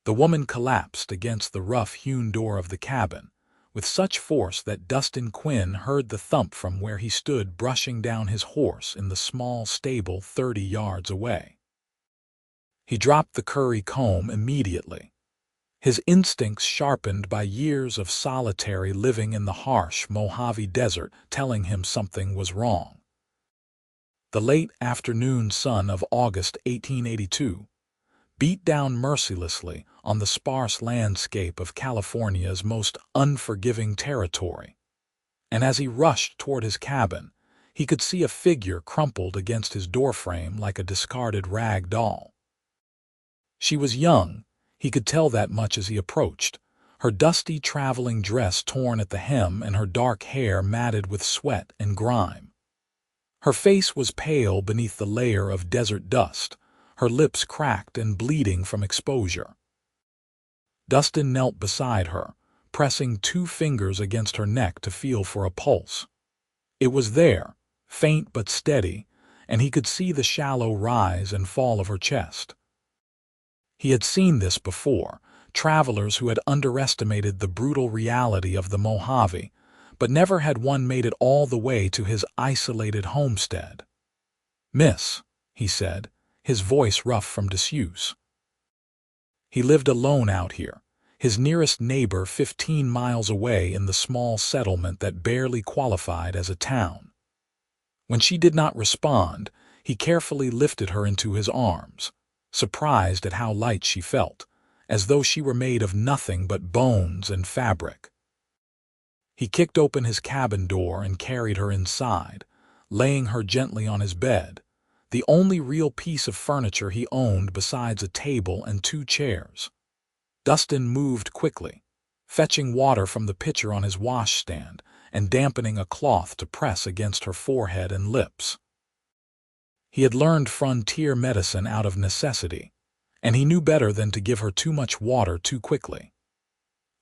The woman collapsed against the rough-hewn door of the cabin, with such force that Dustin Quinn heard the thump from where he stood brushing down his horse in the small stable 30 yards away. He dropped the curry comb immediately, his instincts sharpened by years of solitary living in the harsh Mojave Desert telling him something was wrong. The late afternoon sun of August 1882 beat down mercilessly on the sparse landscape of California's most unforgiving territory, and as he rushed toward his cabin, he could see a figure crumpled against his doorframe like a discarded rag doll. She was young, he could tell that much as he approached, her dusty traveling dress torn at the hem and her dark hair matted with sweat and grime. Her face was pale beneath the layer of desert dust, her lips cracked and bleeding from exposure. Dustin knelt beside her, pressing 2 fingers against her neck to feel for a pulse. It was there, faint but steady, and he could see the shallow rise and fall of her chest. He had seen this before, travelers who had underestimated the brutal reality of the Mojave, but never had one made it all the way to his isolated homestead. "Miss," he said, his voice rough from disuse. He lived alone out here, his nearest neighbor 15 miles away in the small settlement that barely qualified as a town. When she did not respond, he carefully lifted her into his arms, surprised at how light she felt, as though she were made of nothing but bones and fabric. He kicked open his cabin door and carried her inside, laying her gently on his bed, the only real piece of furniture he owned besides a table and 2 chairs. Dustin moved quickly, fetching water from the pitcher on his washstand and dampening a cloth to press against her forehead and lips. He had learned frontier medicine out of necessity, and he knew better than to give her too much water too quickly.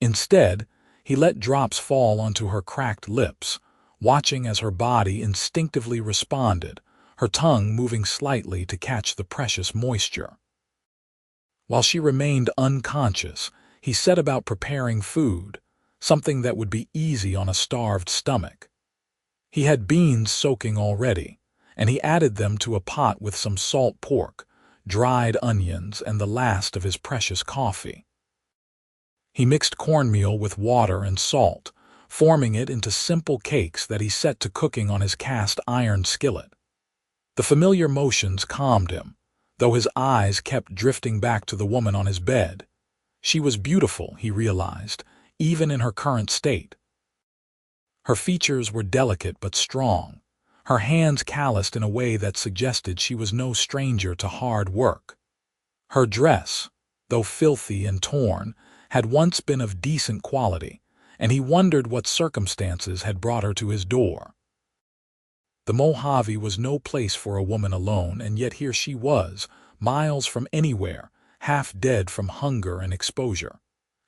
Instead, he let drops fall onto her cracked lips, watching as her body instinctively responded, her tongue moving slightly to catch the precious moisture. While she remained unconscious, he set about preparing food, something that would be easy on a starved stomach. He had beans soaking already, and he added them to a pot with some salt pork, dried onions, and the last of his precious coffee. He mixed cornmeal with water and salt, forming it into simple cakes that he set to cooking on his cast iron skillet. The familiar motions calmed him, though his eyes kept drifting back to the woman on his bed. She was beautiful, he realized, even in her current state. Her features were delicate but strong, her hands calloused in a way that suggested she was no stranger to hard work. Her dress, though filthy and torn, had once been of decent quality, and he wondered what circumstances had brought her to his door. The Mojave was no place for a woman alone, and yet here she was, miles from anywhere, half dead from hunger and exposure.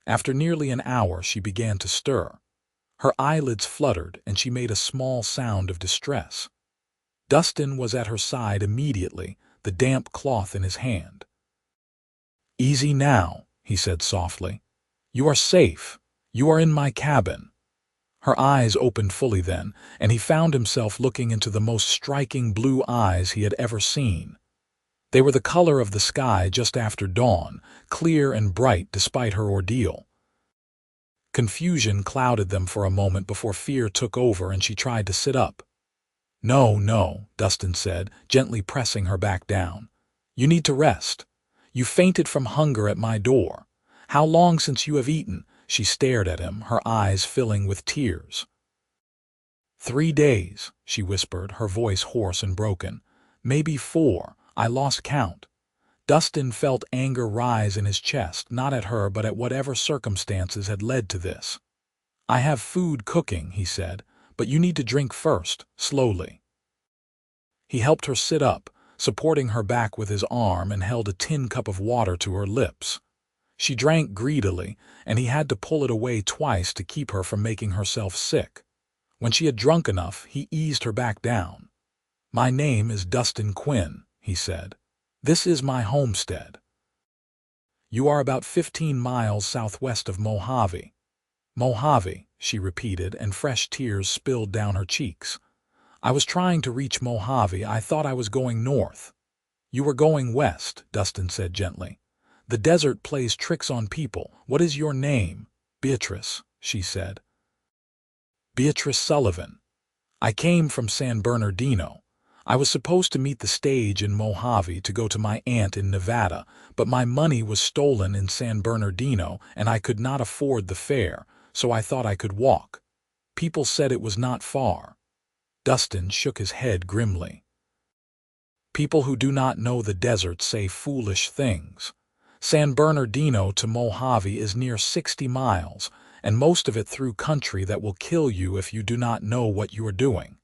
After nearly an hour, she began to stir. Her eyelids fluttered, and she made a small sound of distress. Dustin was at her side immediately, the damp cloth in his hand. "Easy now," he said softly. "You are safe. You are in my cabin." Her eyes opened fully then, and he found himself looking into the most striking blue eyes he had ever seen. They were the color of the sky just after dawn, clear and bright despite her ordeal. Confusion clouded them for a moment before fear took over and she tried to sit up. "No, no," Dustin said, gently pressing her back down. "You need to rest. You fainted from hunger at my door. How long since you have eaten?" She stared at him, her eyes filling with tears. "3 days," she whispered, her voice hoarse and broken. "Maybe 4. I lost count." Dustin felt anger rise in his chest, not at her but at whatever circumstances had led to this. "I have food cooking," he said, "but you need to drink first, slowly." He helped her sit up, supporting her back with his arm, and held a tin cup of water to her lips. She drank greedily, and he had to pull it away twice to keep her from making herself sick. When she had drunk enough, he eased her back down. "My name is Dustin Quinn," he said. "This is my homestead." You are about 15 miles southwest of Mojave. Mojave, she repeated, and fresh tears spilled down her cheeks. I was trying to reach Mojave. I thought I was going north. You were going west, Dustin said gently. The desert plays tricks on people. What is your name? Beatrice, she said. Beatrice Sullivan. I came from San Bernardino. I was supposed to meet the stage in Mojave to go to my aunt in Nevada, but my money was stolen in San Bernardino and I could not afford the fare, so I thought I could walk. People said it was not far. Dustin shook his head grimly. People who do not know the desert say foolish things. San Bernardino to Mojave is near 60 miles, and most of it through country that will kill you if you do not know what you are doing.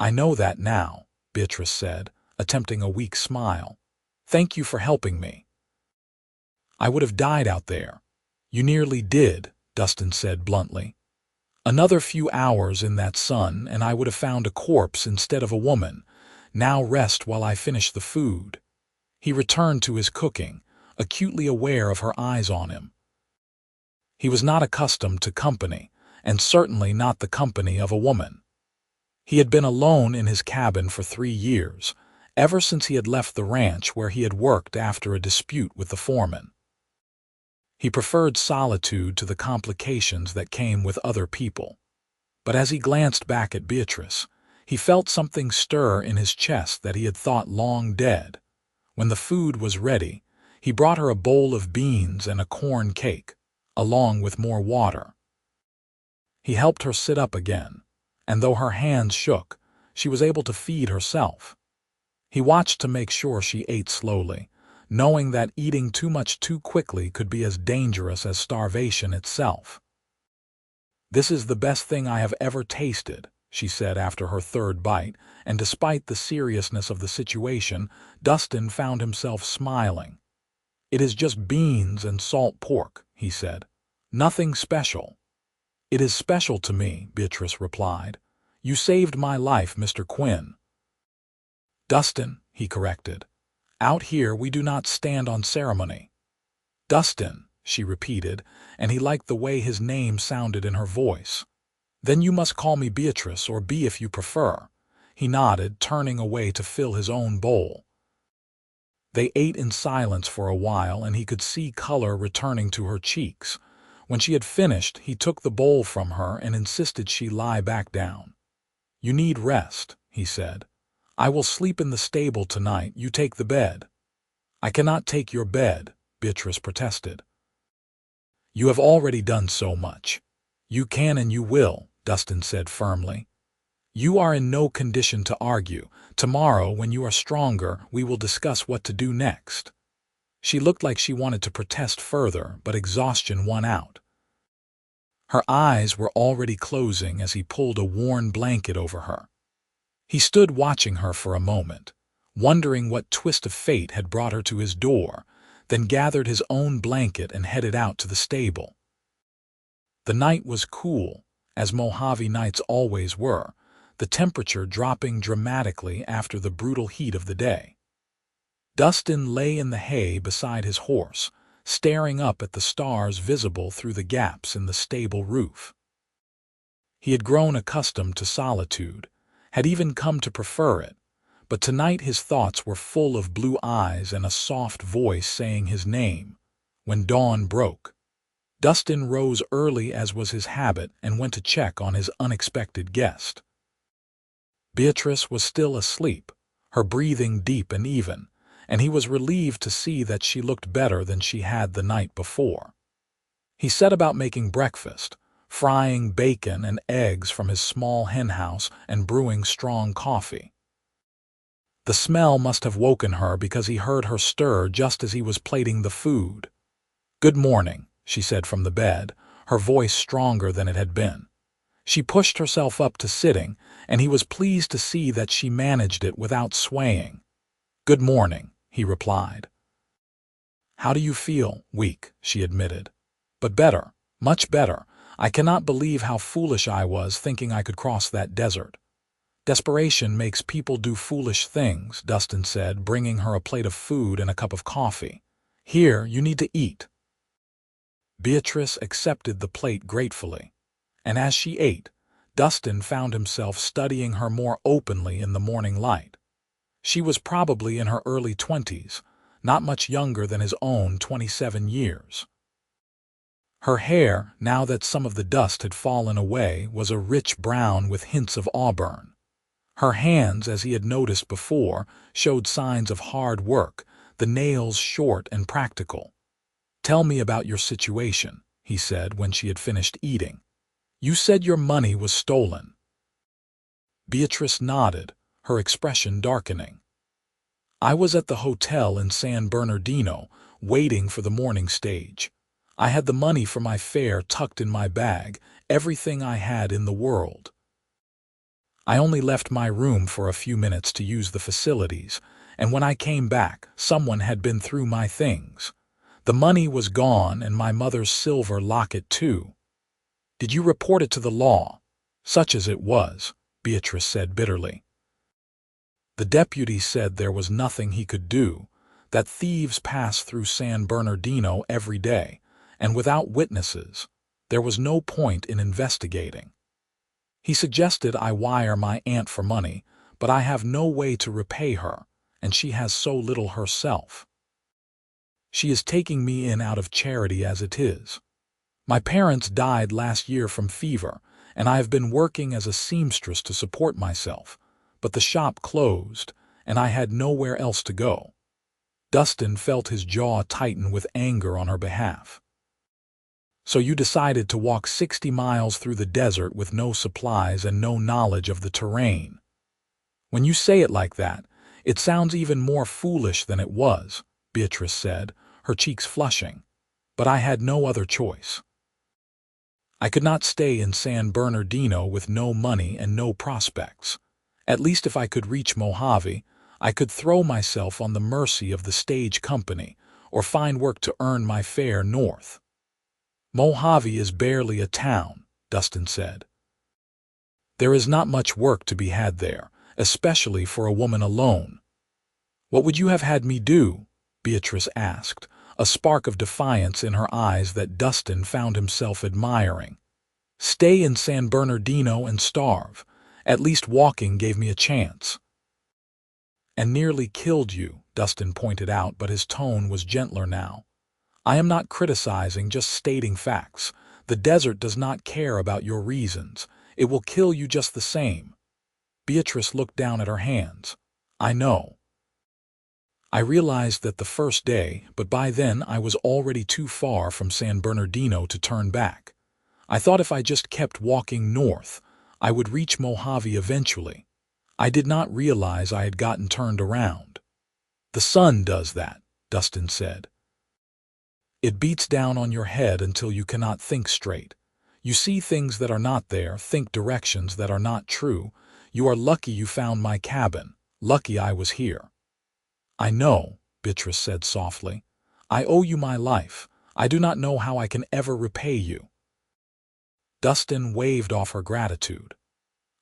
I know that now, Beatrice said, attempting a weak smile. Thank you for helping me. I would have died out there. You nearly did, Dustin said bluntly. Another few hours in that sun and I would have found a corpse instead of a woman. Now rest while I finish the food. He returned to his cooking, acutely aware of her eyes on him. He was not accustomed to company, and certainly not the company of a woman. He had been alone in his cabin for 3 years, ever since he had left the ranch where he had worked after a dispute with the foreman. He preferred solitude to the complications that came with other people. But as he glanced back at Beatrice, he felt something stir in his chest that he had thought long dead. When the food was ready, he brought her a bowl of beans and a corn cake, along with more water. He helped her sit up again, and though her hands shook, she was able to feed herself. He watched to make sure she ate slowly, knowing that eating too much too quickly could be as dangerous as starvation itself. "This is the best thing I have ever tasted," she said after her third bite, and despite the seriousness of the situation, Dustin found himself smiling. "It is just beans and salt pork," he said. "Nothing special." "It is special to me," Beatrice replied. "You saved my life, Mr. Quinn." "Dustin," he corrected. "Out here we do not stand on ceremony." "Dustin," she repeated, and he liked the way his name sounded in her voice. "Then you must call me Beatrice, or Bea if you prefer." He nodded, turning away to fill his own bowl. They ate in silence for a while, and he could see color returning to her cheeks. When she had finished, he took the bowl from her and insisted she lie back down. "You need rest," he said. "I will sleep in the stable tonight. You take the bed." "I cannot take your bed," Beatrice protested. "You have already done so much." "You can and you will," Dustin said firmly. "You are in no condition to argue. Tomorrow, when you are stronger, we will discuss what to do next." She looked like she wanted to protest further, but exhaustion won out. Her eyes were already closing as he pulled a worn blanket over her. He stood watching her for a moment, wondering what twist of fate had brought her to his door, then gathered his own blanket and headed out to the stable. The night was cool, as Mojave nights always were, the temperature dropping dramatically after the brutal heat of the day. Dustin lay in the hay beside his horse, staring up at the stars visible through the gaps in the stable roof. He had grown accustomed to solitude, had even come to prefer it, but tonight his thoughts were full of blue eyes and a soft voice saying his name. When dawn broke, Dustin rose early as was his habit and went to check on his unexpected guest. Beatrice was still asleep, her breathing deep and even, and he was relieved to see that she looked better than she had the night before. He set about making breakfast, frying bacon and eggs from his small henhouse and brewing strong coffee. The smell must have woken her because he heard her stir just as he was plating the food. "Good morning," she said from the bed, her voice stronger than it had been. She pushed herself up to sitting, and he was pleased to see that she managed it without swaying. "Good morning," he replied. "How do you feel?" "Weak," she admitted. "But better, much better. I cannot believe how foolish I was thinking I could cross that desert." "Desperation makes people do foolish things," Dustin said, bringing her a plate of food and a cup of coffee. Here, you need to eat." Beatrice accepted the plate gratefully, and as she ate, Dustin found himself studying her more openly in the morning light. She was probably in her early 20s, not much younger than his own 27 years. Her hair, now that some of the dust had fallen away, was a rich brown with hints of auburn. Her hands, as he had noticed before, showed signs of hard work, the nails short and practical. "Tell me about your situation," he said when she had finished eating. "You said your money was stolen." Beatrice nodded, her expression darkening. "I was at the hotel in San Bernardino, waiting for the morning stage. I had the money for my fare tucked in my bag, everything I had in the world. I only left my room for a few minutes to use the facilities, and when I came back, someone had been through my things. The money was gone and my mother's silver locket too." "Did you report it to the law?" "Such as it was," Beatrice said bitterly. "The deputy said there was nothing he could do, that thieves pass through San Bernardino every day, and without witnesses, there was no point in investigating. He suggested I wire my aunt for money, but I have no way to repay her, and she has so little herself. She is taking me in out of charity as it is. My parents died last year from fever, and I have been working as a seamstress to support myself, but the shop closed, and I had nowhere else to go." Dustin felt his jaw tighten with anger on her behalf. "So you decided to walk 60 miles through the desert with no supplies and no knowledge of the terrain. When you say it like that, it sounds even more foolish than it was," Beatrice said, her cheeks flushing. "But I had no other choice. I could not stay in San Bernardino with no money and no prospects. At least if I could reach Mojave, I could throw myself on the mercy of the stage company or find work to earn my fare north." "Mojave is barely a town," Dustin said. "There is not much work to be had there, especially for a woman alone." "What would you have had me do?" Beatrice asked, a spark of defiance in her eyes that Dustin found himself admiring. "Stay in San Bernardino and starve. At least walking gave me a chance." "And nearly killed you," Dustin pointed out, but his tone was gentler now. "I am not criticizing, just stating facts. The desert does not care about your reasons. It will kill you just the same." Beatrice looked down at her hands. "I know. I realized that the first day, but by then I was already too far from San Bernardino to turn back. I thought if I just kept walking north, I would reach Mojave eventually. I did not realize I had gotten turned around." "The sun does that," Dustin said. "It beats down on your head until you cannot think straight. You see things that are not there, think directions that are not true. You are lucky you found my cabin. Lucky I was here." "I know," Beatrice said softly. "I owe you my life. I do not know how I can ever repay you." Dustin waved off her gratitude.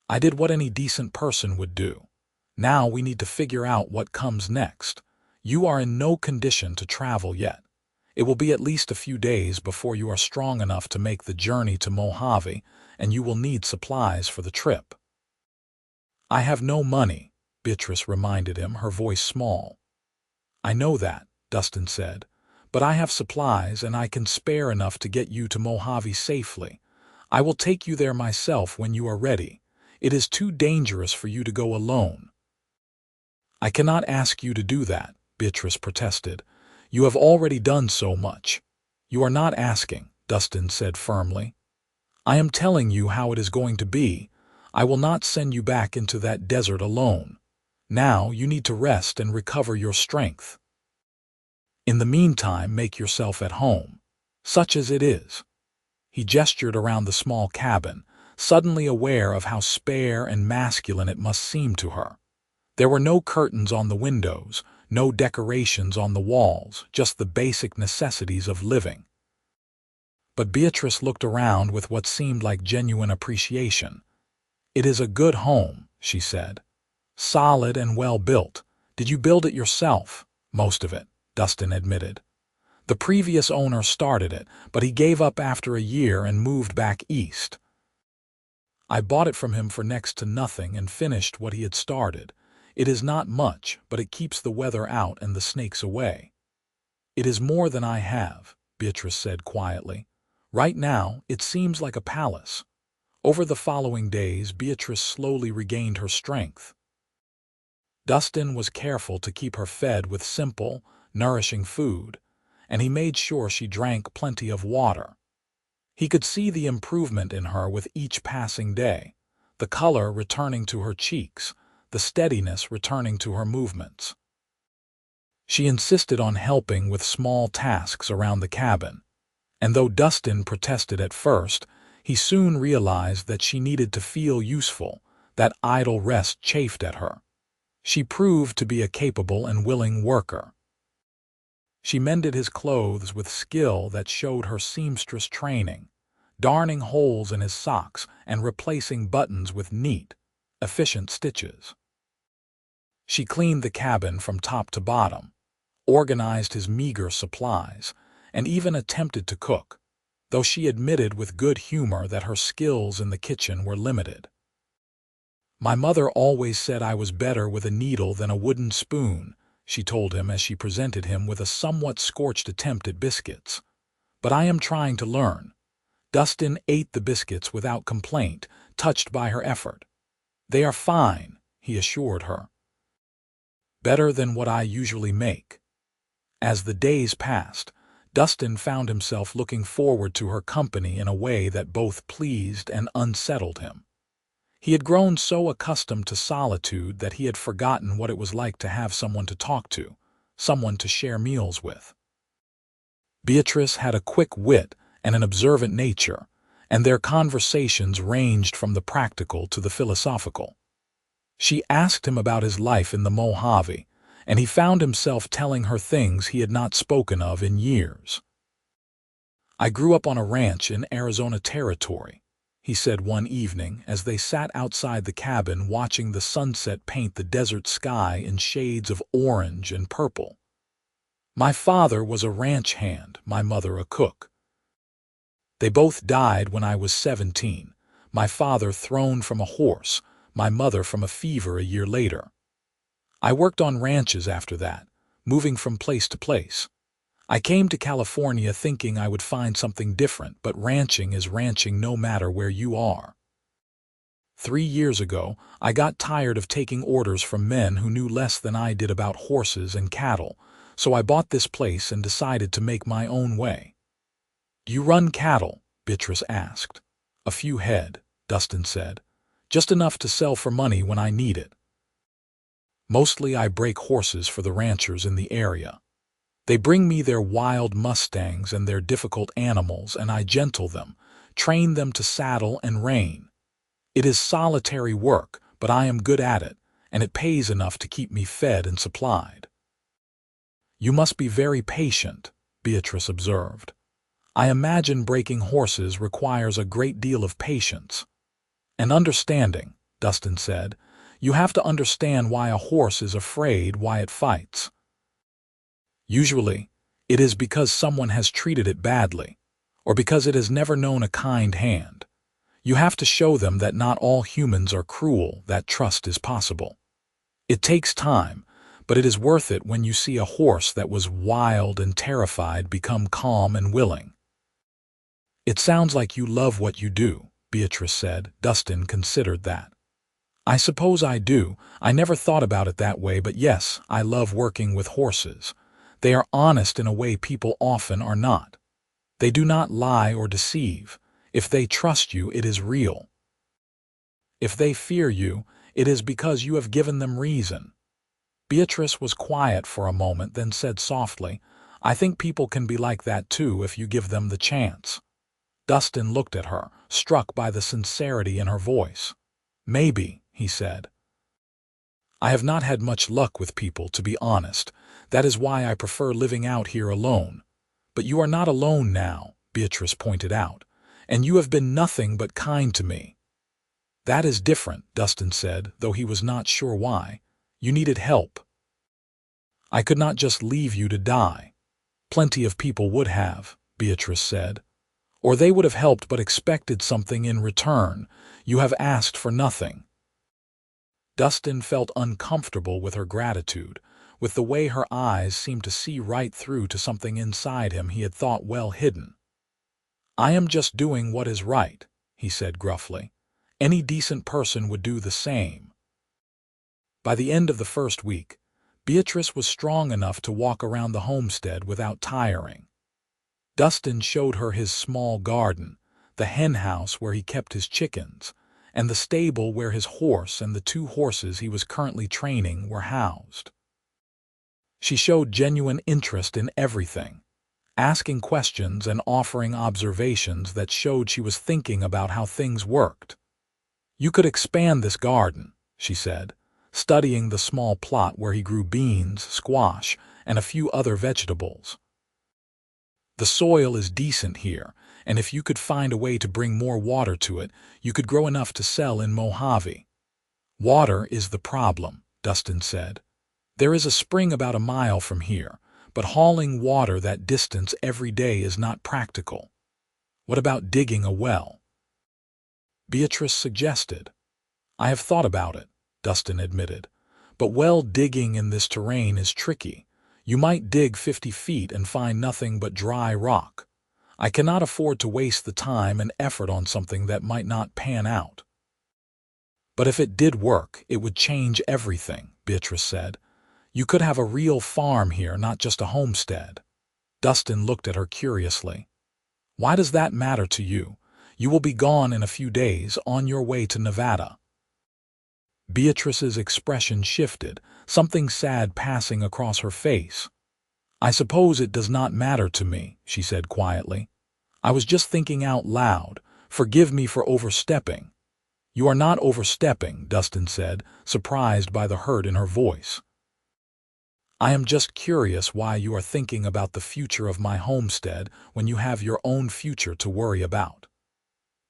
"I did what any decent person would do. Now we need to figure out what comes next. You are in no condition to travel yet. It will be at least a few days before you are strong enough to make the journey to Mojave, and you will need supplies for the trip." "I have no money," Beatrice reminded him, her voice small. "I know that," Dustin said, "but I have supplies and I can spare enough to get you to Mojave safely. I will take you there myself when you are ready. It is too dangerous for you to go alone." "I cannot ask you to do that," Beatrice protested. "You have already done so much." "You are not asking," Dustin said firmly. "I am telling you how it is going to be. I will not send you back into that desert alone. Now you need to rest and recover your strength. In the meantime, make yourself at home, such as it is." He gestured around the small cabin, suddenly aware of how spare and masculine it must seem to her. There were no curtains on the windows, no decorations on the walls, just the basic necessities of living. But Beatrice looked around with what seemed like genuine appreciation. "It is a good home," she said. "Solid and well built. Did you build it yourself?" "Most of it," Dustin admitted. The previous owner started it, but he gave up after a year and moved back east. I bought it from him for next to nothing and finished what he had started. It is not much, but it keeps the weather out and the snakes away. It is more than I have, Beatrice said quietly. Right now, it seems like a palace. Over the following days, Beatrice slowly regained her strength. Dustin was careful to keep her fed with simple, nourishing food, and he made sure she drank plenty of water. He could see the improvement in her with each passing day, the color returning to her cheeks, the steadiness returning to her movements. She insisted on helping with small tasks around the cabin, and though Dustin protested at first, he soon realized that she needed to feel useful, that idle rest chafed at her. She proved to be a capable and willing worker. She mended his clothes with skill that showed her seamstress training, darning holes in his socks and replacing buttons with neat, efficient stitches. She cleaned the cabin from top to bottom, organized his meager supplies, and even attempted to cook, though she admitted with good humor that her skills in the kitchen were limited. "My mother always said I was better with a needle than a wooden spoon," she told him as she presented him with a somewhat scorched attempt at biscuits. "But I am trying to learn." Dustin ate the biscuits without complaint, touched by her effort. "They are fine," he assured her. "Better than what I usually make." As the days passed, Dustin found himself looking forward to her company in a way that both pleased and unsettled him. He had grown so accustomed to solitude that he had forgotten what it was like to have someone to talk to, someone to share meals with. Beatrice had a quick wit and an observant nature, and their conversations ranged from the practical to the philosophical. She asked him about his life in the Mojave, and he found himself telling her things he had not spoken of in years. "I grew up on a ranch in Arizona Territory," he said one evening as they sat outside the cabin watching the sunset paint the desert sky in shades of orange and purple. "My father was a ranch hand, my mother a cook. They both died when I was 17, my father thrown from a horse, my mother from a fever a year later. I worked on ranches after that, moving from place to place. I came to California thinking I would find something different, but ranching is ranching no matter where you are. 3 years ago, I got tired of taking orders from men who knew less than I did about horses and cattle, so I bought this place and decided to make my own way." "Do you run cattle?" Beatrice asked. "A few head," Dustin said. "Just enough to sell for money when I need it. Mostly I break horses for the ranchers in the area. They bring me their wild mustangs and their difficult animals, and I gentle them, train them to saddle and rein. It is solitary work, but I am good at it, and it pays enough to keep me fed and supplied." "You must be very patient," Beatrice observed. "I imagine breaking horses requires a great deal of patience." "And understanding," Dustin said. "You have to understand why a horse is afraid, why it fights. Usually, it is because someone has treated it badly, or because it has never known a kind hand. You have to show them that not all humans are cruel, that trust is possible. It takes time, but it is worth it when you see a horse that was wild and terrified become calm and willing." "It sounds like you love what you do," Beatrice said. Dustin considered that. "I suppose I do. I never thought about it that way, but yes, I love working with horses. They are honest in a way people often are not. They do not lie or deceive. If they trust you, it is real. If they fear you, it is because you have given them reason." Beatrice was quiet for a moment, then said softly, "I think people can be like that too if you give them the chance." Dustin looked at her, struck by the sincerity in her voice. "Maybe," he said. "I have not had much luck with people, to be honest. That is why I prefer living out here alone. But you are not alone now," Beatrice pointed out, "and you have been nothing but kind to me." "That is different," Dustin said, though he was not sure why. "You needed help. I could not just leave you to die." Plenty of people would have, Beatrice said. Or they would have helped but expected something in return. You have asked for nothing. Dustin felt uncomfortable with her gratitude, with the way her eyes seemed to see right through to something inside him he had thought well hidden. I am just doing what is right, he said gruffly. Any decent person would do the same. By the end of the first week, Beatrice was strong enough to walk around the homestead without tiring. Dustin showed her his small garden, the hen house where he kept his chickens, and the stable where his horse and the 2 horses he was currently training were housed. She showed genuine interest in everything, asking questions and offering observations that showed she was thinking about how things worked. You could expand this garden, she said, studying the small plot where he grew beans, squash, and a few other vegetables. The soil is decent here, and if you could find a way to bring more water to it, you could grow enough to sell in Mojave. Water is the problem, Dustin said. There is a spring about a mile from here, but hauling water that distance every day is not practical. What about digging a well? Beatrice suggested. I have thought about it, Dustin admitted, but well digging in this terrain is tricky. You might dig 50 feet and find nothing but dry rock. I cannot afford to waste the time and effort on something that might not pan out. But if it did work, it would change everything, Beatrice said. You could have a real farm here, not just a homestead. Dustin looked at her curiously. Why does that matter to you? You will be gone in a few days, on your way to Nevada. Beatrice's expression shifted, something sad passing across her face. I suppose it does not matter to me, she said quietly. I was just thinking out loud. Forgive me for overstepping. You are not overstepping, Dustin said, surprised by the hurt in her voice. I am just curious why you are thinking about the future of my homestead when you have your own future to worry about.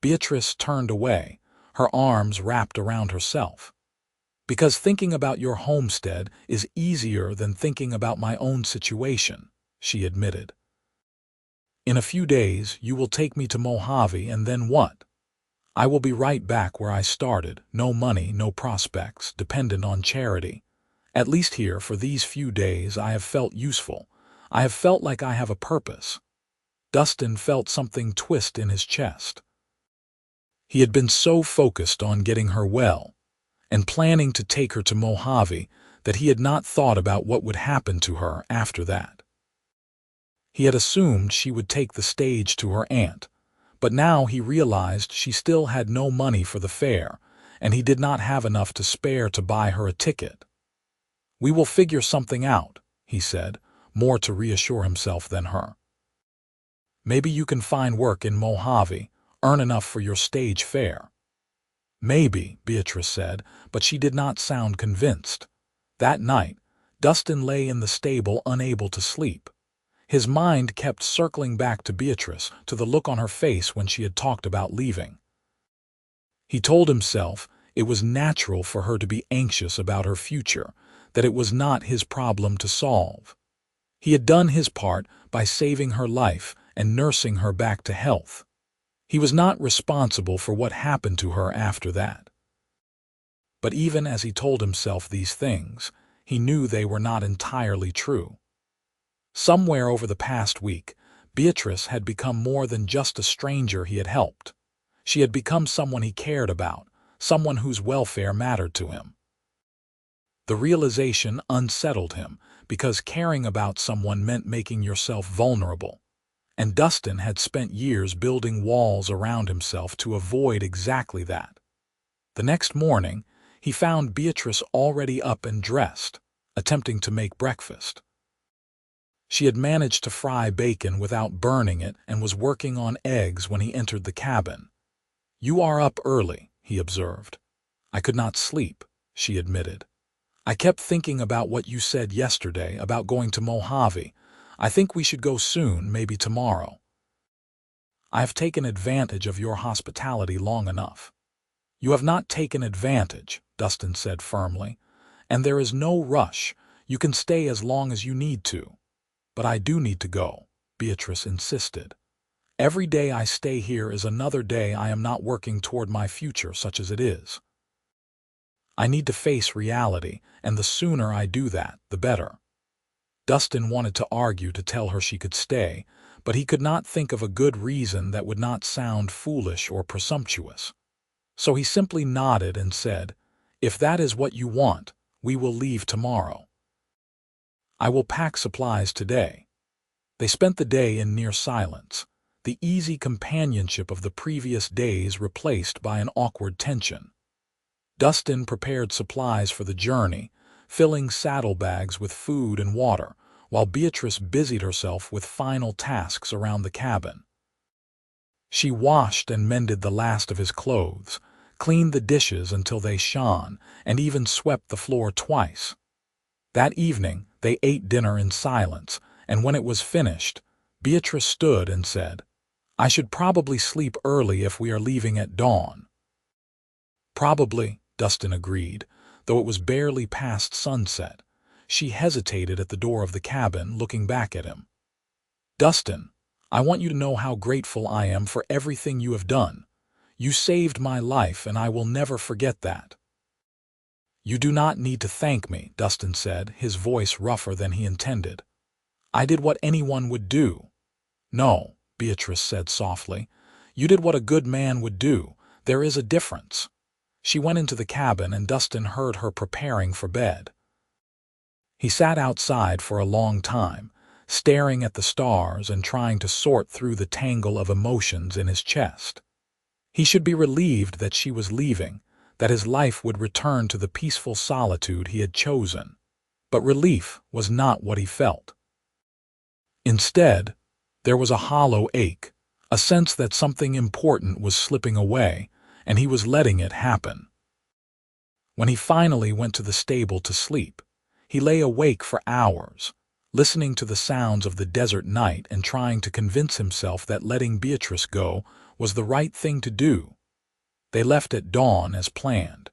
Beatrice turned away, her arms wrapped around herself. Because thinking about your homestead is easier than thinking about my own situation, she admitted. In a few days, you will take me to Mojave, and then what? I will be right back where I started, no money, no prospects, dependent on charity. At least here, for these few days, I have felt useful. I have felt like I have a purpose. Dustin felt something twist in his chest. He had been so focused on getting her well, and planning to take her to Mojave, that he had not thought about what would happen to her after that. He had assumed she would take the stage to her aunt, but now he realized she still had no money for the fare, and he did not have enough to spare to buy her a ticket. We will figure something out, he said, more to reassure himself than her. Maybe you can find work in Mojave, earn enough for your stage fare. Maybe, Beatrice said, but she did not sound convinced. That night, Dustin lay in the stable unable to sleep. His mind kept circling back to Beatrice, to the look on her face when she had talked about leaving. He told himself it was natural for her to be anxious about her future, that it was not his problem to solve. He had done his part by saving her life and nursing her back to health. He was not responsible for what happened to her after that. But even as he told himself these things, he knew they were not entirely true. Somewhere over the past week, Beatrice had become more than just a stranger he had helped. She had become someone he cared about, someone whose welfare mattered to him. The realization unsettled him, because caring about someone meant making yourself vulnerable. And Dustin had spent years building walls around himself to avoid exactly that. The next morning, he found Beatrice already up and dressed, attempting to make breakfast. She had managed to fry bacon without burning it and was working on eggs when he entered the cabin. You are up early, he observed. I could not sleep, she admitted. I kept thinking about what you said yesterday about going to Mojave. I think we should go soon, maybe tomorrow. I have taken advantage of your hospitality long enough. You have not taken advantage, Dustin said firmly, and there is no rush. You can stay as long as you need to. But I do need to go, Beatrice insisted. Every day I stay here is another day I am not working toward my future, such as it is. I need to face reality, and the sooner I do that, the better. Dustin wanted to argue to tell her she could stay, but he could not think of a good reason that would not sound foolish or presumptuous. So he simply nodded and said, "If that is what you want, we will leave tomorrow. I will pack supplies today." They spent the day in near silence, the easy companionship of the previous days replaced by an awkward tension. Dustin prepared supplies for the journey, filling saddlebags with food and water, while Beatrice busied herself with final tasks around the cabin. She washed and mended the last of his clothes, cleaned the dishes until they shone, and even swept the floor twice. That evening, they ate dinner in silence, and when it was finished, Beatrice stood and said, "I should probably sleep early if we are leaving at dawn." "Probably," Dustin agreed, though it was barely past sunset. She hesitated at the door of the cabin, looking back at him. "Dustin, I want you to know how grateful I am for everything you have done. You saved my life, and I will never forget that." "You do not need to thank me," Dustin said, his voice rougher than he intended. "I did what anyone would do." "No," Beatrice said softly. "You did what a good man would do. There is a difference." She went into the cabin, and Dustin heard her preparing for bed. He sat outside for a long time, staring at the stars and trying to sort through the tangle of emotions in his chest. He should be relieved that she was leaving, that his life would return to the peaceful solitude he had chosen. But relief was not what he felt. Instead, there was a hollow ache, a sense that something important was slipping away, and he was letting it happen. When he finally went to the stable to sleep, he lay awake for hours, listening to the sounds of the desert night and trying to convince himself that letting Beatrice go was the right thing to do. They left at dawn as planned,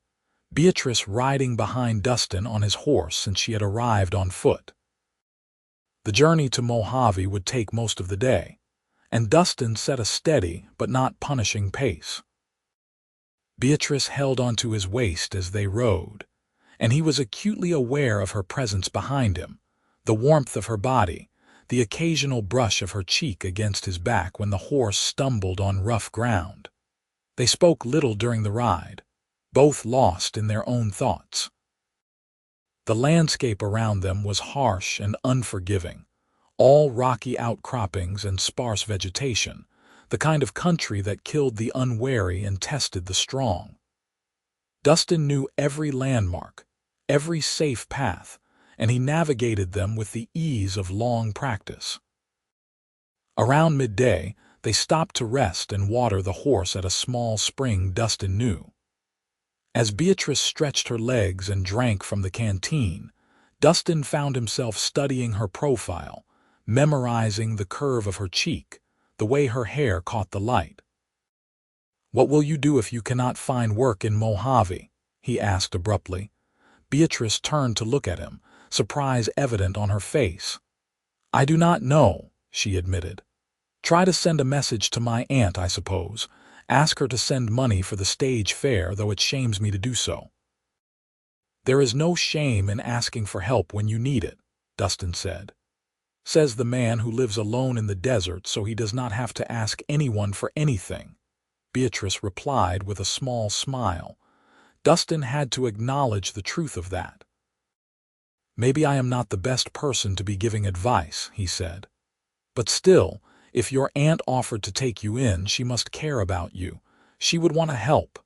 Beatrice riding behind Dustin on his horse since she had arrived on foot. The journey to Mojave would take most of the day, and Dustin set a steady but not punishing pace. Beatrice held onto his waist as they rode, and he was acutely aware of her presence behind him, the warmth of her body, the occasional brush of her cheek against his back when the horse stumbled on rough ground. They spoke little during the ride, both lost in their own thoughts. The landscape around them was harsh and unforgiving, all rocky outcroppings and sparse vegetation, the kind of country that killed the unwary and tested the strong. Dustin knew every landmark, every safe path, and he navigated them with the ease of long practice. Around midday, they stopped to rest and water the horse at a small spring Dustin knew. As Beatrice stretched her legs and drank from the canteen, Dustin found himself studying her profile, memorizing the curve of her cheek, the way her hair caught the light. "What will you do if you cannot find work in Mojave?" he asked abruptly. Beatrice turned to look at him, surprise evident on her face. "I do not know," she admitted. "Try to send a message to my aunt, I suppose. Ask her to send money for the stage fare, though it shames me to do so." "There is no shame in asking for help when you need it," Dustin said. "Says the man who lives alone in the desert so he does not have to ask anyone for anything," Beatrice replied with a small smile. Dustin had to acknowledge the truth of that. "Maybe I am not the best person to be giving advice," he said. "But still, if your aunt offered to take you in, she must care about you. She would want to help."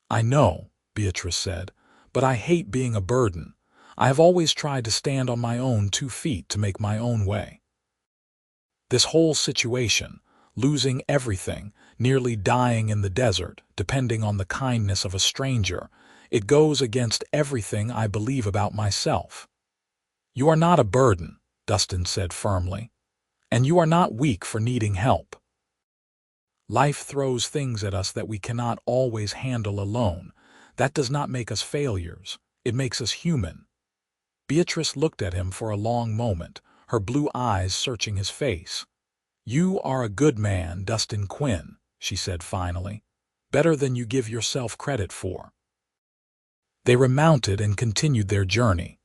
"I know," Beatrice said, "but I hate being a burden. I have always tried to stand on my own 2 feet to make my own way. This whole situation, losing everything, nearly dying in the desert, depending on the kindness of a stranger, it goes against everything I believe about myself." "You are not a burden," Dustin said firmly, "and you are not weak for needing help. Life throws things at us that we cannot always handle alone. That does not make us failures. It makes us human." Beatrice looked at him for a long moment, her blue eyes searching his face. "You are a good man, Dustin Quinn," she said finally. "Better than you give yourself credit for." They remounted and continued their journey.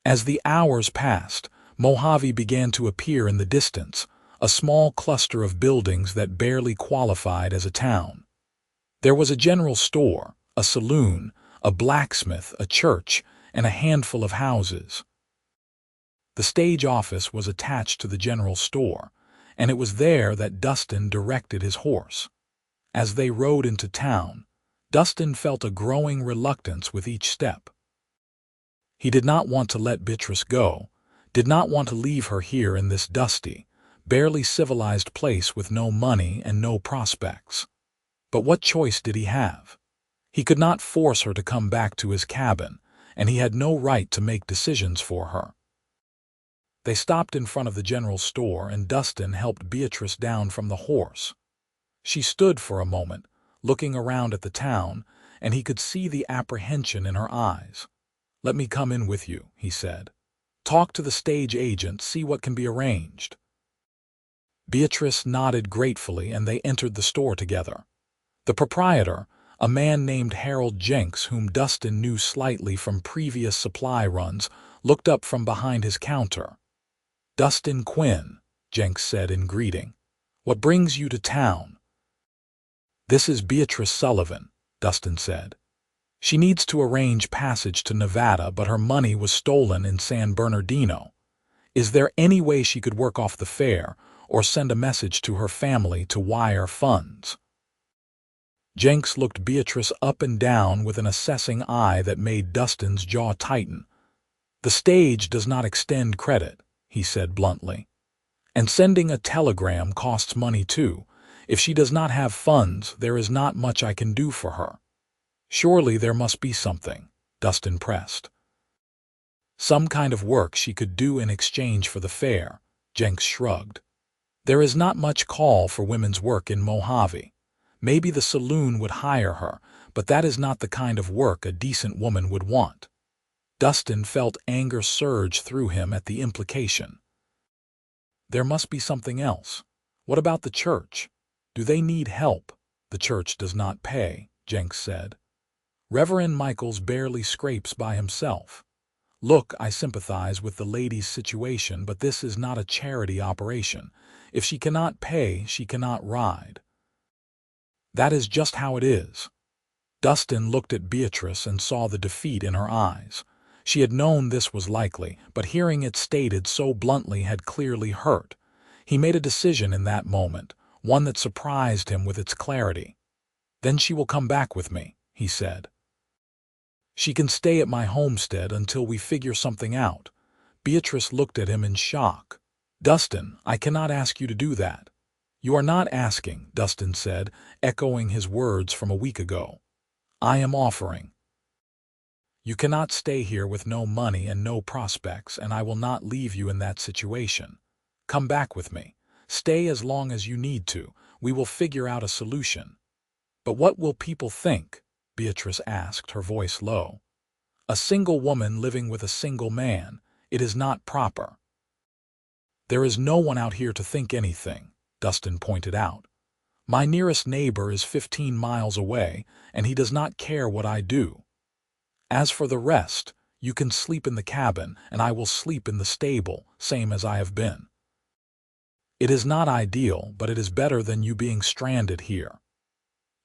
As the hours passed, Mojave began to appear in the distance, a small cluster of buildings that barely qualified as a town. There was a general store, a saloon, a blacksmith, a church, and a handful of houses. The stage office was attached to the general store, and it was there that Dustin directed his horse. As they rode into town, Dustin felt a growing reluctance with each step. He did not want to let Beatrice go, did not want to leave her here in this dusty, barely civilized place with no money and no prospects. But what choice did he have? He could not force her to come back to his cabin, and he had no right to make decisions for her. They stopped in front of the general store, and Dustin helped Beatrice down from the horse. She stood for a moment, looking around at the town, and he could see the apprehension in her eyes. "Let me come in with you," he said. "Talk to the stage agent, see what can be arranged." Beatrice nodded gratefully, and they entered the store together. The proprietor, a man named Harold Jenks, whom Dustin knew slightly from previous supply runs, looked up from behind his counter. "Dustin Quinn," Jenks said in greeting. "What brings you to town?" "This is Beatrice Sullivan," Dustin said. "She needs to arrange passage to Nevada, but her money was stolen in San Bernardino. Is there any way she could work off the fare or send a message to her family to wire funds?" Jenks looked Beatrice up and down with an assessing eye that made Dustin's jaw tighten. "The stage does not extend credit," he said bluntly. "And sending a telegram costs money too. If she does not have funds, there is not much I can do for her." "Surely there must be something," Dustin pressed. "Some kind of work she could do in exchange for the fare," Jenks shrugged. "There is not much call for women's work in Mojave. Maybe the saloon would hire her, but that is not the kind of work a decent woman would want." Dustin felt anger surge through him at the implication. "There must be something else. What about the church? Do they need help?" "The church does not pay," Jenks said. "Reverend Michaels barely scrapes by himself. Look, I sympathize with the lady's situation, but this is not a charity operation. If she cannot pay, she cannot ride." "That is just how it is." Dustin looked at Beatrice and saw the defeat in her eyes. She had known this was likely, but hearing it stated so bluntly had clearly hurt. He made a decision in that moment, one that surprised him with its clarity. "Then she will come back with me," he said. "She can stay at my homestead until we figure something out." Beatrice looked at him in shock. "Dustin, I cannot ask you to do that." "You are not asking," Dustin said, echoing his words from a week ago. "I am offering. You cannot stay here with no money and no prospects, and I will not leave you in that situation. Come back with me. Stay as long as you need to. We will figure out a solution." "But what will people think?" Beatrice asked, her voice low. "A single woman living with a single man. It is not proper." "There is no one out here to think anything," Dustin pointed out. "My nearest neighbor is 15 miles away, and he does not care what I do. As for the rest, you can sleep in the cabin, and I will sleep in the stable, same as I have been. It is not ideal, but it is better than you being stranded here."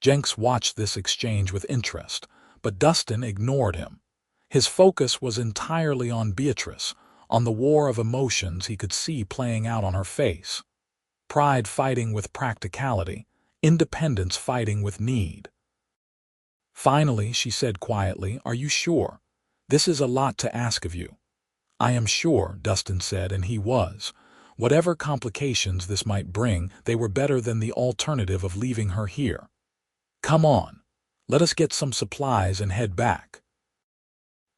Jenks watched this exchange with interest, but Dustin ignored him. His focus was entirely on Beatrice, on the war of emotions he could see playing out on her face. Pride fighting with practicality, independence fighting with need. Finally, she said quietly, "Are you sure? This is a lot to ask of you." "I am sure," Dustin said, and he was. Whatever complications this might bring, they were better than the alternative of leaving her here. "Come on. Let us get some supplies and head back."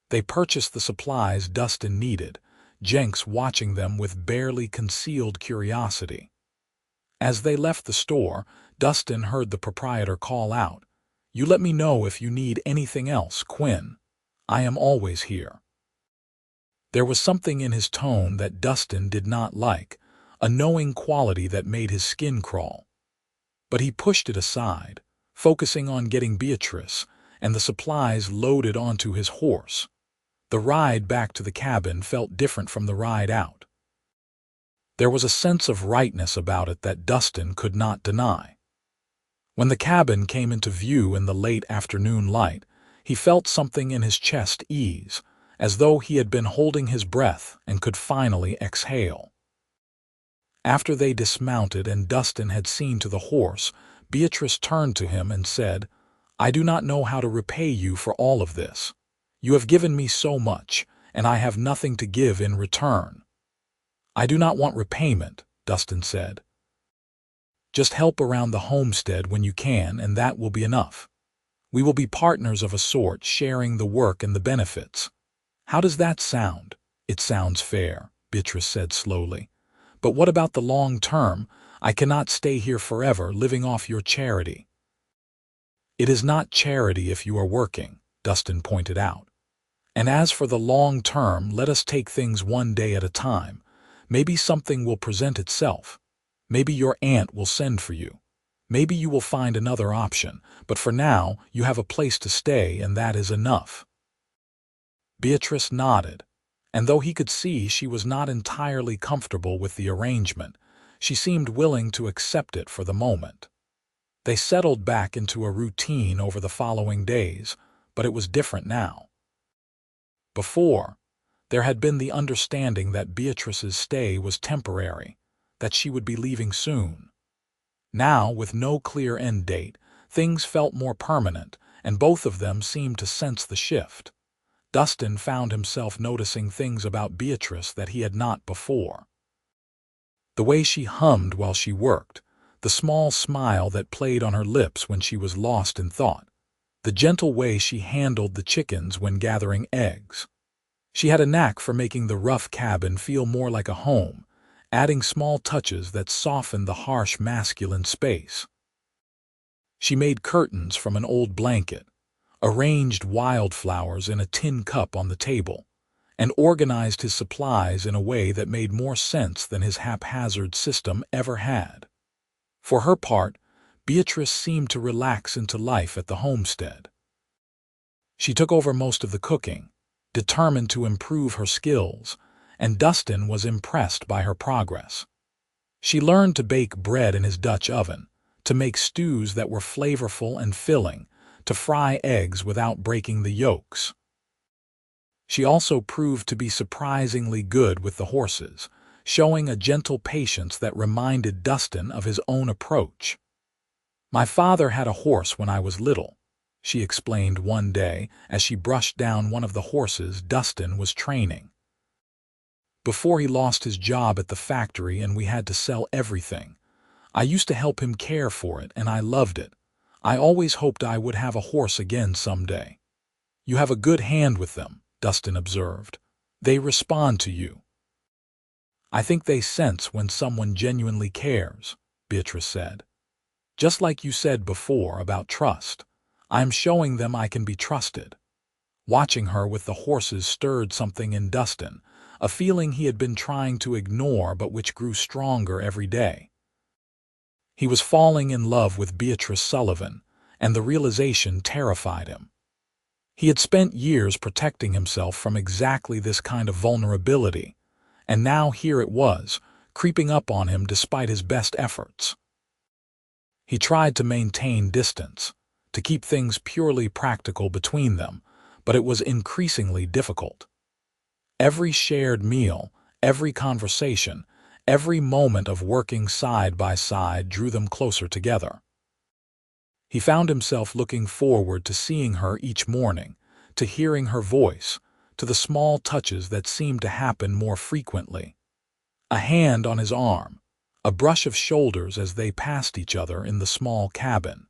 They purchased the supplies Dustin needed, Jenks watching them with barely concealed curiosity. As they left the store, Dustin heard the proprietor call out, "You let me know if you need anything else, Quinn. I am always here." There was something in his tone that Dustin did not like, a knowing quality that made his skin crawl. But he pushed it aside, focusing on getting Beatrice and the supplies loaded onto his horse. The ride back to the cabin felt different from the ride out. There was a sense of rightness about it that Dustin could not deny. When the cabin came into view in the late afternoon light, he felt something in his chest ease, as though he had been holding his breath and could finally exhale. After they dismounted and Dustin had seen to the horse, Beatrice turned to him and said, "I do not know how to repay you for all of this. You have given me so much, and I have nothing to give in return." "I do not want repayment," Dustin said. "Just help around the homestead when you can, and that will be enough. We will be partners of a sort, sharing the work and the benefits." "How does that sound?" "It sounds fair," Beatrice said slowly. "But what about the long term? I cannot stay here forever living off your charity." "It is not charity if you are working," Dustin pointed out. "And as for the long term, let us take things one day at a time. Maybe something will present itself. Maybe your aunt will send for you. Maybe you will find another option, but for now you have a place to stay, and that is enough." Beatrice nodded, and though he could see she was not entirely comfortable with the arrangement, she seemed willing to accept it for the moment. They settled back into a routine over the following days, but it was different now. Before, there had been the understanding that Beatrice's stay was temporary, that she would be leaving soon. Now, with no clear end date, things felt more permanent, and both of them seemed to sense the shift. Dustin found himself noticing things about Beatrice that he had not before. The way she hummed while she worked, the small smile that played on her lips when she was lost in thought, the gentle way she handled the chickens when gathering eggs. She had a knack for making the rough cabin feel more like a home, adding small touches that softened the harsh masculine space. She made curtains from an old blanket, arranged wildflowers in a tin cup on the table, and organized his supplies in a way that made more sense than his haphazard system ever had. For her part, Beatrice seemed to relax into life at the homestead. She took over most of the cooking, determined to improve her skills, and Dustin was impressed by her progress. She learned to bake bread in his Dutch oven, to make stews that were flavorful and filling, to fry eggs without breaking the yolks. She also proved to be surprisingly good with the horses, showing a gentle patience that reminded Dustin of his own approach. "My father had a horse when I was little," she explained one day as she brushed down one of the horses Dustin was training. "Before he lost his job at the factory and we had to sell everything, I used to help him care for it, and I loved it. I always hoped I would have a horse again someday." "You have a good hand with them," Dustin observed. "They respond to you." "I think they sense when someone genuinely cares," Beatrice said. "Just like you said before about trust, I'm showing them I can be trusted." Watching her with the horses stirred something in Dustin, a feeling he had been trying to ignore but which grew stronger every day. He was falling in love with Beatrice Sullivan, and the realization terrified him. He had spent years protecting himself from exactly this kind of vulnerability, and now here it was, creeping up on him despite his best efforts. He tried to maintain distance, to keep things purely practical between them, but it was increasingly difficult. Every shared meal, every conversation, every moment of working side by side drew them closer together. He found himself looking forward to seeing her each morning, to hearing her voice, to the small touches that seemed to happen more frequently. A hand on his arm, a brush of shoulders as they passed each other in the small cabin.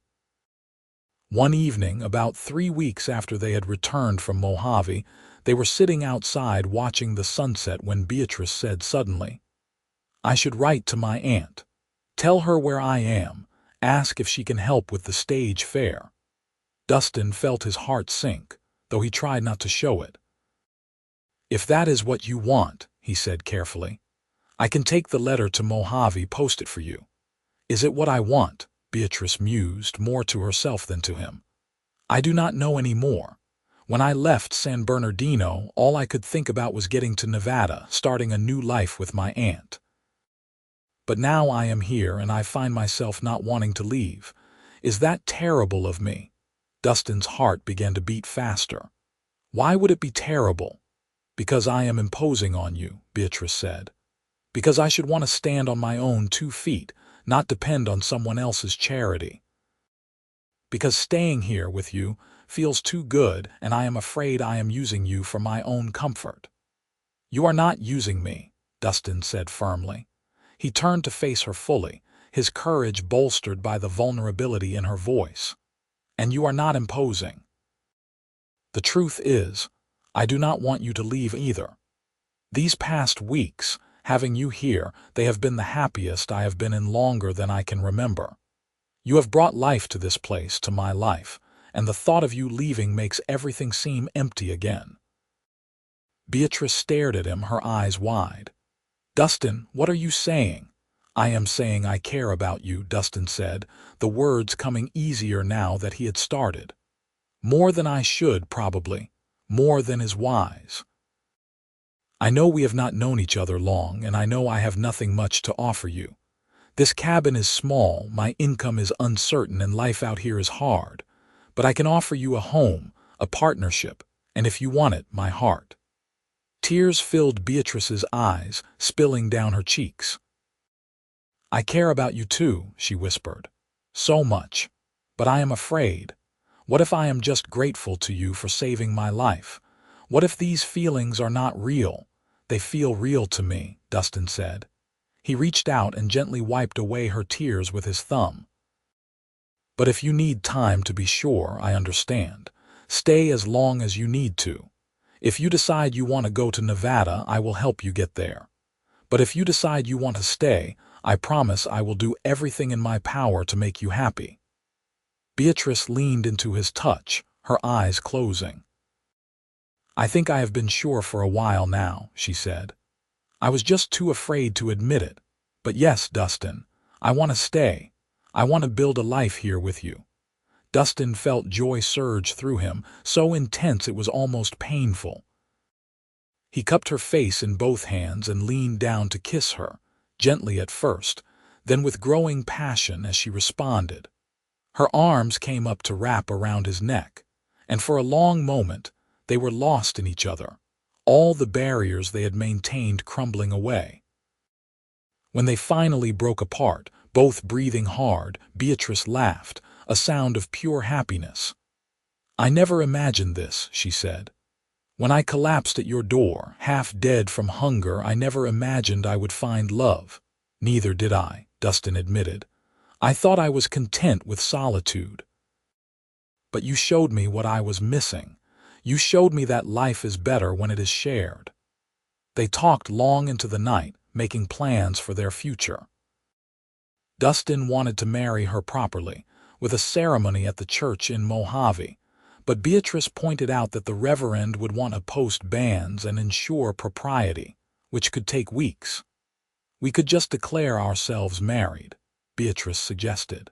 One evening, about 3 weeks after they had returned from Mojave, they were sitting outside watching the sunset when Beatrice said suddenly, "I should write to my aunt. Tell her where I am, ask if she can help with the stage fair." Dustin felt his heart sink, though he tried not to show it. "If that is what you want," he said carefully, "I can take the letter to Mojave, post it for you." "Is it what I want?" Beatrice mused, more to herself than to him. "I do not know any more. When I left San Bernardino, all I could think about was getting to Nevada, starting a new life with my aunt. But now I am here and I find myself not wanting to leave. Is that terrible of me?" Dustin's heart began to beat faster. "Why would it be terrible?" "Because I am imposing on you," Beatrice said. "Because I should want to stand on my own 2 feet, not depend on someone else's charity. Because staying here with you feels too good, and I am afraid I am using you for my own comfort." "You are not using me," Dustin said firmly. He turned to face her fully, his courage bolstered by the vulnerability in her voice. "And you are not imposing. The truth is, I do not want you to leave either. These past weeks, having you here, they have been the happiest I have been in longer than I can remember. You have brought life to this place, to my life, and the thought of you leaving makes everything seem empty again." Beatrice stared at him, her eyes wide. "Dustin, what are you saying?" "I am saying I care about you," Dustin said, the words coming easier now that he had started. "More than I should, probably. More than is wise. I know we have not known each other long, and I know I have nothing much to offer you. This cabin is small, my income is uncertain, and life out here is hard. But I can offer you a home, a partnership, and if you want it, my heart." Tears filled Beatrice's eyes, spilling down her cheeks. "I care about you too," she whispered. "So much. But I am afraid. What if I am just grateful to you for saving my life? What if these feelings are not real?" "They feel real to me," Dustin said. He reached out and gently wiped away her tears with his thumb. "But if you need time to be sure, I understand. Stay as long as you need to. If you decide you want to go to Nevada, I will help you get there. But if you decide you want to stay, I promise I will do everything in my power to make you happy." Beatrice leaned into his touch, her eyes closing. "I think I have been sure for a while now," she said. "I was just too afraid to admit it. But yes, Dustin, I want to stay. I want to build a life here with you." Dustin felt joy surge through him, so intense it was almost painful. He cupped her face in both hands and leaned down to kiss her, gently at first, then with growing passion as she responded. Her arms came up to wrap around his neck, and for a long moment they were lost in each other, all the barriers they had maintained crumbling away. When they finally broke apart, both breathing hard, Beatrice laughed, a sound of pure happiness. "I never imagined this," she said. "When I collapsed at your door, half dead from hunger, I never imagined I would find love." "Neither did I," Dustin admitted. "I thought I was content with solitude. But you showed me what I was missing. You showed me that life is better when it is shared." They talked long into the night, making plans for their future. Dustin wanted to marry her properly, with a ceremony at the church in Mojave, but Beatrice pointed out that the reverend would want to post bans and ensure propriety, which could take weeks. "We could just declare ourselves married," Beatrice suggested.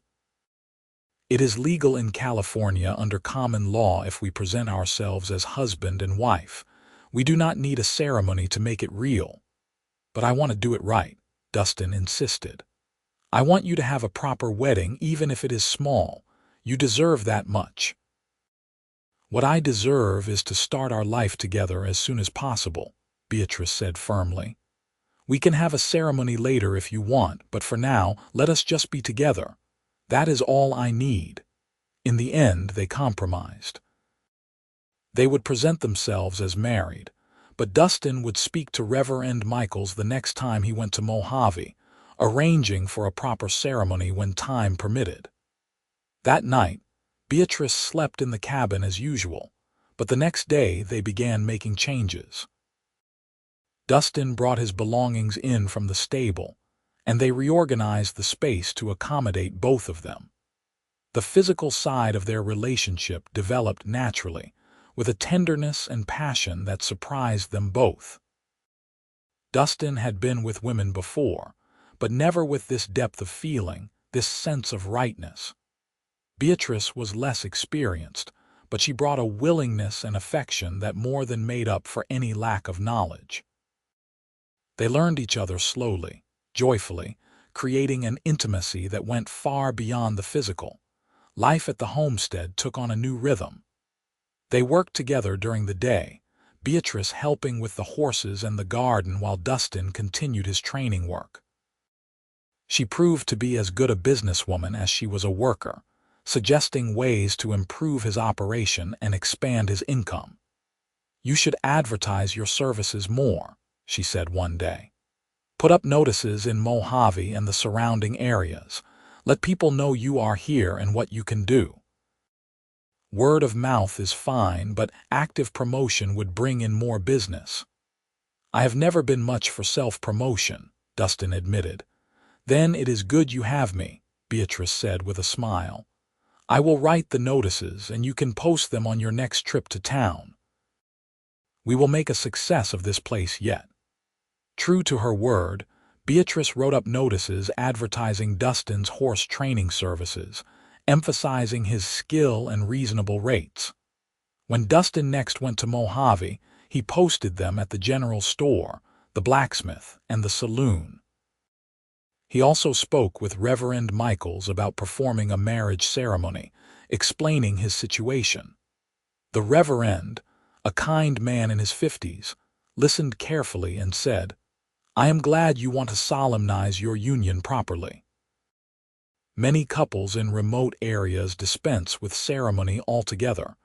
"It is legal in California under common law if we present ourselves as husband and wife. We do not need a ceremony to make it real." "But I want to do it right," Dustin insisted. "I want you to have a proper wedding, even if it is small. You deserve that much." "What I deserve is to start our life together as soon as possible," Beatrice said firmly. "We can have a ceremony later if you want, but for now, let us just be together. That is all I need." In the end, they compromised. They would present themselves as married, but Dustin would speak to Reverend Michaels the next time he went to Mojave, arranging for a proper ceremony when time permitted. That night, Beatrice slept in the cabin as usual, but the next day they began making changes. Dustin brought his belongings in from the stable, and they reorganized the space to accommodate both of them. The physical side of their relationship developed naturally, with a tenderness and passion that surprised them both. Dustin had been with women before, but never with this depth of feeling, this sense of rightness. Beatrice was less experienced, but she brought a willingness and affection that more than made up for any lack of knowledge. They learned each other slowly, joyfully, creating an intimacy that went far beyond the physical. Life at the homestead took on a new rhythm. They worked together during the day, Beatrice helping with the horses and the garden while Dustin continued his training work. She proved to be as good a businesswoman as she was a worker, suggesting ways to improve his operation and expand his income. "You should advertise your services more," she said one day. "Put up notices in Mojave and the surrounding areas. Let people know you are here and what you can do." Word of mouth is fine, but active promotion would bring in more business. "I have never been much for self-promotion," Dustin admitted. "Then it is good you have me," Beatrice said with a smile. "I will write the notices and you can post them on your next trip to town. We will make a success of this place yet." True to her word, Beatrice wrote up notices advertising Dustin's horse training services, emphasizing his skill and reasonable rates. When Dustin next went to Mojave, he posted them at the general store, the blacksmith, and the saloon. He also spoke with Reverend Michaels about performing a marriage ceremony, explaining his situation. The Reverend, a kind man in his 50s, listened carefully and said, "I am glad you want to solemnize your union properly. Many couples in remote areas dispense with ceremony altogether,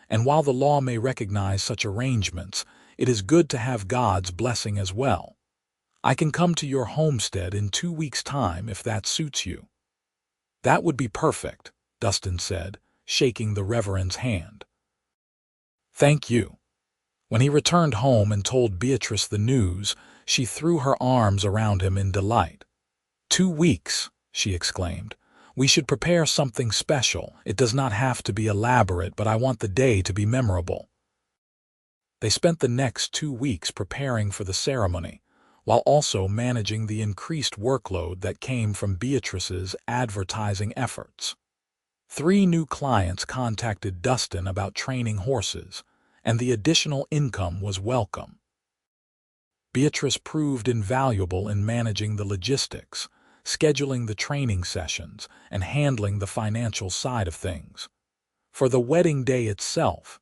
and while the law may recognize such arrangements, it is good to have God's blessing as well. I can come to your homestead in 2 weeks' time if that suits you." "That would be perfect," Dustin said, shaking the Reverend's hand. "Thank you." When he returned home and told Beatrice the news, she threw her arms around him in delight. "2 weeks," she exclaimed. "We should prepare something special. It does not have to be elaborate, but I want the day to be memorable." They spent the next 2 weeks preparing for the ceremony, while also managing the increased workload that came from Beatrice's advertising efforts. 3 new clients contacted Dustin about training horses, and the additional income was welcome. Beatrice proved invaluable in managing the logistics, scheduling the training sessions, and handling the financial side of things. For the wedding day itself,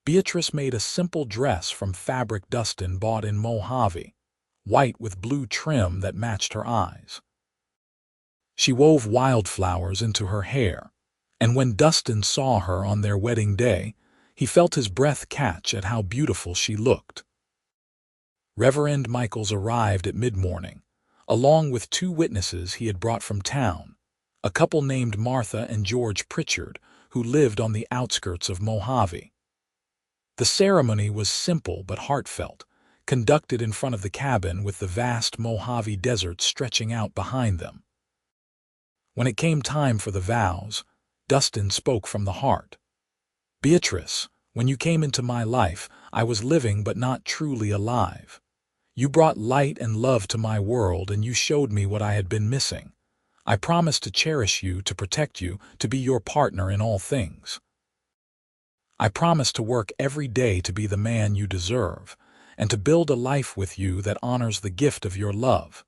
Beatrice made a simple dress from fabric Dustin bought in Mojave, white with blue trim that matched her eyes. She wove wildflowers into her hair, and when Dustin saw her on their wedding day, he felt his breath catch at how beautiful she looked. Reverend Michaels arrived at mid-morning, along with 2 witnesses he had brought from town, a couple named Martha and George Pritchard, who lived on the outskirts of Mojave. The ceremony was simple but heartfelt, conducted in front of the cabin with the vast Mojave Desert stretching out behind them. When it came time for the vows, Dustin spoke from the heart. "Beatrice, when you came into my life, I was living but not truly alive. You brought light and love to my world, and you showed me what I had been missing. I promise to cherish you, to protect you, to be your partner in all things. I promise to work every day to be the man you deserve, and to build a life with you that honors the gift of your love."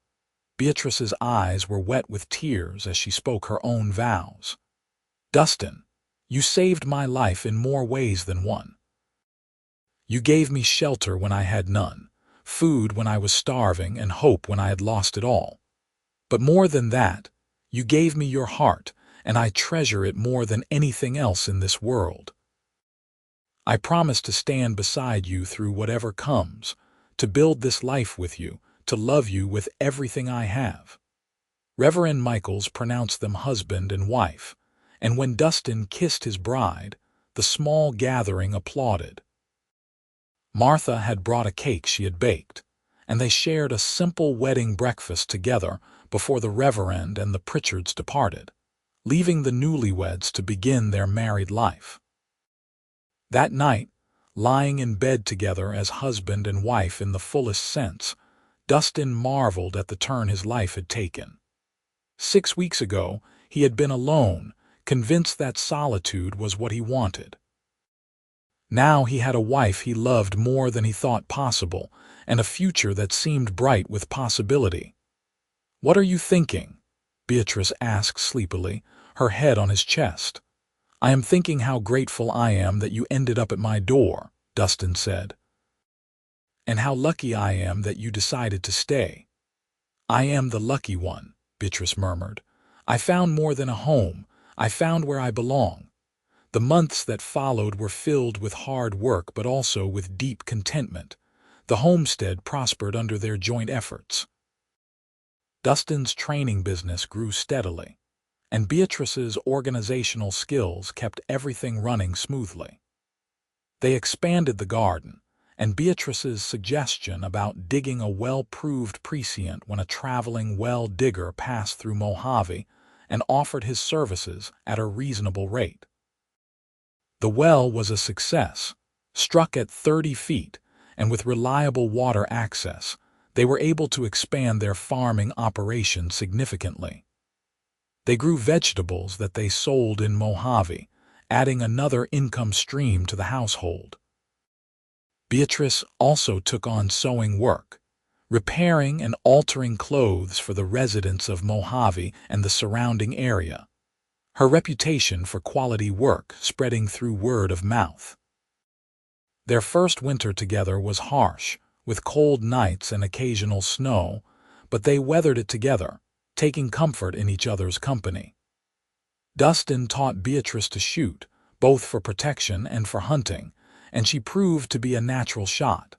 Beatrice's eyes were wet with tears as she spoke her own vows. "Dustin, you saved my life in more ways than one. You gave me shelter when I had none, food when I was starving, and hope when I had lost it all. But more than that, you gave me your heart, and I treasure it more than anything else in this world. I promise to stand beside you through whatever comes, to build this life with you, to love you with everything I have." Reverend Michaels pronounced them husband and wife, and when Dustin kissed his bride, the small gathering applauded. Martha had brought a cake she had baked, and they shared a simple wedding breakfast together before the Reverend and the Pritchards departed, leaving the newlyweds to begin their married life. That night, lying in bed together as husband and wife in the fullest sense, Dustin marveled at the turn his life had taken. 6 weeks ago, he had been alone, convinced that solitude was what he wanted. Now he had a wife he loved more than he thought possible, and a future that seemed bright with possibility. "What are you thinking?" Beatrice asked sleepily, her head on his chest. "I am thinking how grateful I am that you ended up at my door," Dustin said. "And how lucky I am that you decided to stay." "I am the lucky one," Beatrice murmured. "I found more than a home. I found where I belong." The months that followed were filled with hard work but also with deep contentment. The homestead prospered under their joint efforts. Dustin's training business grew steadily, and Beatrice's organizational skills kept everything running smoothly. They expanded the garden, and Beatrice's suggestion about digging a well proved prescient when a traveling well digger passed through Mojave and offered his services at a reasonable rate. The well was a success. Struck at 30 feet, and with reliable water access, they were able to expand their farming operation significantly. They grew vegetables that they sold in Mojave, adding another income stream to the household. Beatrice also took on sewing work, repairing and altering clothes for the residents of Mojave and the surrounding area, her reputation for quality work spreading through word of mouth. Their first winter together was harsh, with cold nights and occasional snow, but they weathered it together, taking comfort in each other's company. Dustin taught Beatrice to shoot, both for protection and for hunting, and she proved to be a natural shot.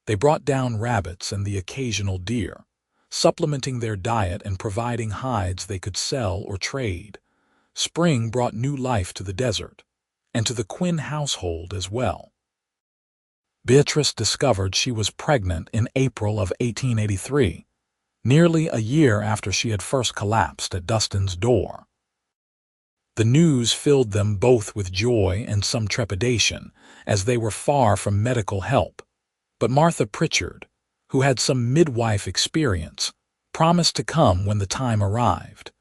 They brought down rabbits and the occasional deer, supplementing their diet and providing hides they could sell or trade. Spring brought new life to the desert, and to the Quinn household as well. Beatrice discovered she was pregnant in April of 1883, nearly a year after she had first collapsed at Dustin's door. The news filled them both with joy and some trepidation, as they were far from medical help. But Martha Pritchard, who had some midwife experience, promised to come when the time arrived.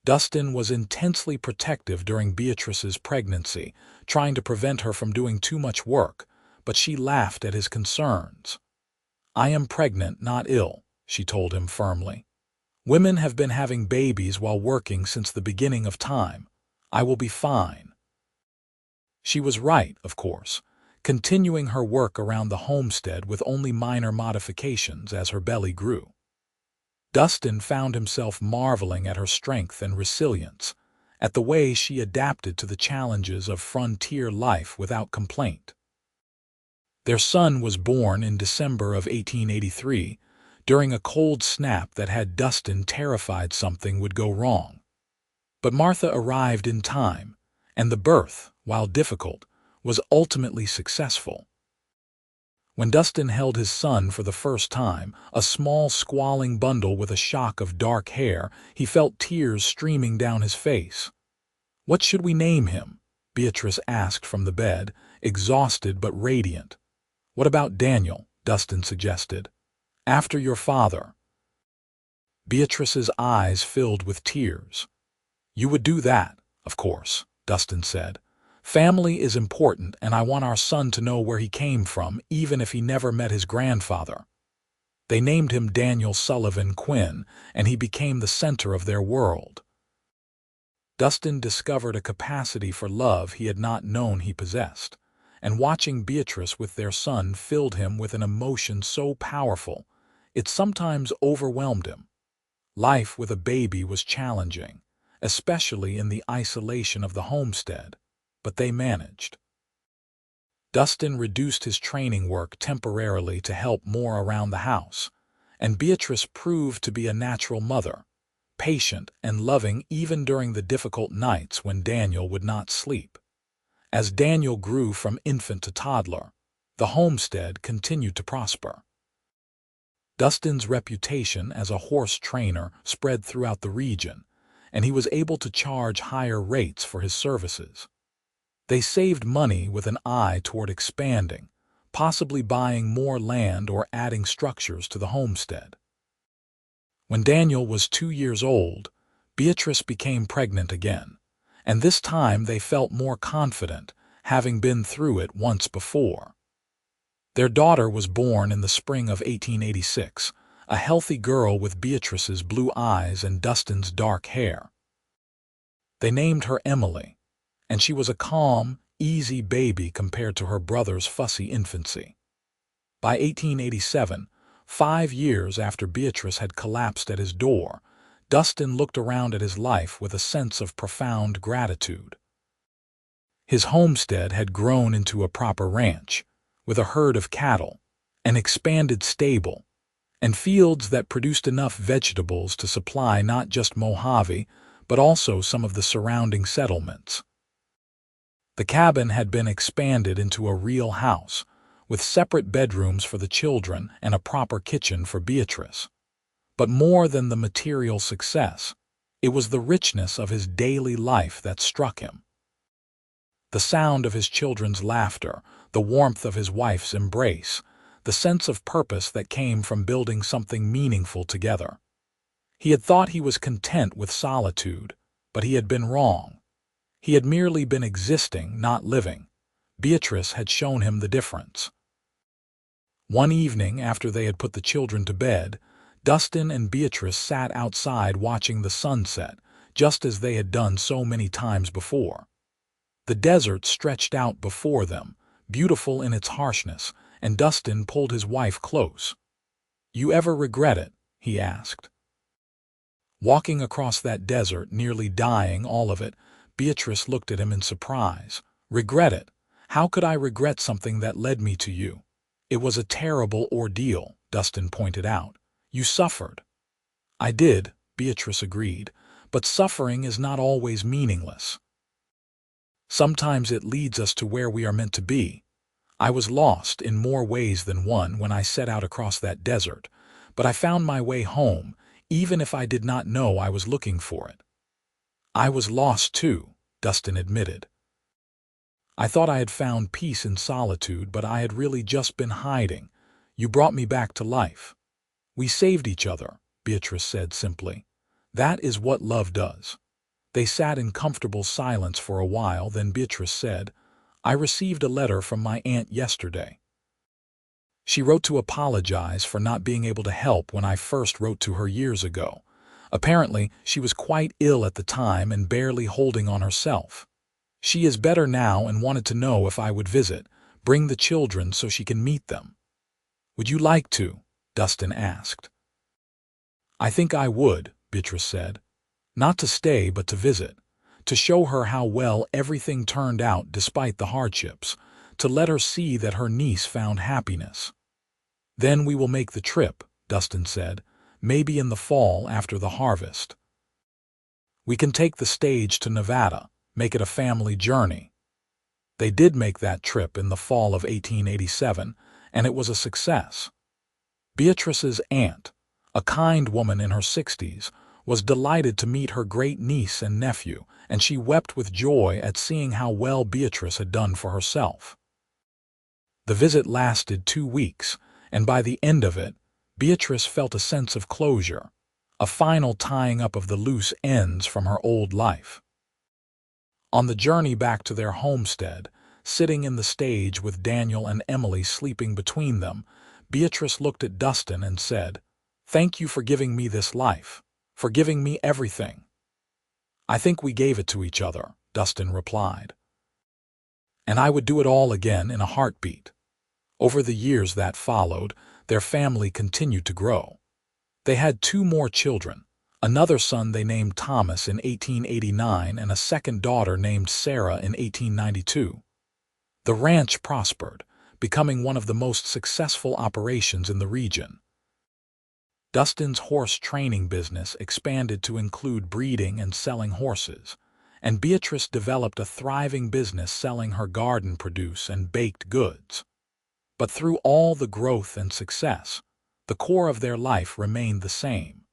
Dustin was intensely protective during Beatrice's pregnancy, trying to prevent her from doing too much work, but she laughed at his concerns. "I am pregnant, not ill," she told him firmly. "Women have been having babies while working since the beginning of time. I will be fine." She was right, of course, continuing her work around the homestead with only minor modifications as her belly grew. Dustin found himself marveling at her strength and resilience, at the way she adapted to the challenges of frontier life without complaint. Their son was born in December of 1883, during a cold snap that had Dustin terrified something would go wrong. But Martha arrived in time, and the birth, while difficult, was ultimately successful. When Dustin held his son for the first time, a small squalling bundle with a shock of dark hair, he felt tears streaming down his face. "What should we name him?" Beatrice asked from the bed, exhausted but radiant. "What about Daniel?" Dustin suggested. "After your father." Beatrice's eyes filled with tears. "You would do that, of course," Dustin said. "Family is important, and I want our son to know where he came from, even if he never met his grandfather." They named him Daniel Sullivan Quinn, and he became the center of their world. Dustin discovered a capacity for love he had not known he possessed, and watching Beatrice with their son filled him with an emotion so powerful, it sometimes overwhelmed him. Life with a baby was challenging, especially in the isolation of the homestead, but they managed. Dustin reduced his training work temporarily to help more around the house, and Beatrice proved to be a natural mother, patient and loving even during the difficult nights when Daniel would not sleep. As Daniel grew from infant to toddler, the homestead continued to prosper. Dustin's reputation as a horse trainer spread throughout the region, and he was able to charge higher rates for his services. They saved money with an eye toward expanding, possibly buying more land or adding structures to the homestead. When Daniel was 2 years old, Beatrice became pregnant again, and this time they felt more confident, having been through it once before. Their daughter was born in the spring of 1886, a healthy girl with Beatrice's blue eyes and Dustin's dark hair. They named her Emily, and she was a calm, easy baby compared to her brother's fussy infancy. By 1887, 5 years after Beatrice had collapsed at his door, Dustin looked around at his life with a sense of profound gratitude. His homestead had grown into a proper ranch, with a herd of cattle, an expanded stable, and fields that produced enough vegetables to supply not just Mojave, but also some of the surrounding settlements. The cabin had been expanded into a real house, with separate bedrooms for the children and a proper kitchen for Beatrice. But more than the material success, it was the richness of his daily life that struck him. The sound of his children's laughter, the warmth of his wife's embrace, the sense of purpose that came from building something meaningful together. He had thought he was content with solitude, but he had been wrong. He had merely been existing, not living. Beatrice had shown him the difference. One evening, after they had put the children to bed, Dustin and Beatrice sat outside watching the sunset, just as they had done so many times before. The desert stretched out before them, beautiful in its harshness, and Dustin pulled his wife close. "You ever regret it?" he asked. Walking across that desert, nearly dying, all of it, Beatrice looked at him in surprise. "Regret it? How could I regret something that led me to you? It was a terrible ordeal," Dustin pointed out. "You suffered." "I did," Beatrice agreed, "but suffering is not always meaningless. Sometimes it leads us to where we are meant to be. I was lost in more ways than one when I set out across that desert, but I found my way home, even if I did not know I was looking for it." "I was lost too," Dustin admitted. "I thought I had found peace in solitude, but I had really just been hiding. You brought me back to life." "We saved each other," Beatrice said simply. "That is what love does." They sat in comfortable silence for a while, then Beatrice said, "I received a letter from my aunt yesterday. She wrote to apologize for not being able to help when I first wrote to her years ago. Apparently, she was quite ill at the time and barely holding on herself. She is better now and wanted to know if I would visit, bring the children so she can meet them." "Would you like to?" Dustin asked. "I think I would," Beatrice said. "Not to stay, but to visit. To show her how well everything turned out despite the hardships. To let her see that her niece found happiness." "Then we will make the trip," Dustin said, "maybe in the fall after the harvest. We can take the stage to Nevada, make it a family journey." They did make that trip in the fall of 1887, and it was a success. Beatrice's aunt, a kind woman in her 60s, was delighted to meet her great-niece and nephew, and she wept with joy at seeing how well Beatrice had done for herself. The visit lasted 2 weeks, and by the end of it, Beatrice felt a sense of closure, a final tying up of the loose ends from her old life. On the journey back to their homestead, sitting in the stage with Daniel and Emily sleeping between them, Beatrice looked at Dustin and said, "Thank you for giving me this life, for giving me everything." "I think we gave it to each other," Dustin replied. "And I would do it all again in a heartbeat." Over the years that followed, their family continued to grow. They had 2 more children, another son they named Thomas in 1889 and a second daughter named Sarah in 1892. The ranch prospered, becoming one of the most successful operations in the region. Dustin's horse training business expanded to include breeding and selling horses, and Beatrice developed a thriving business selling her garden produce and baked goods. But through all the growth and success, the core of their life remained the same.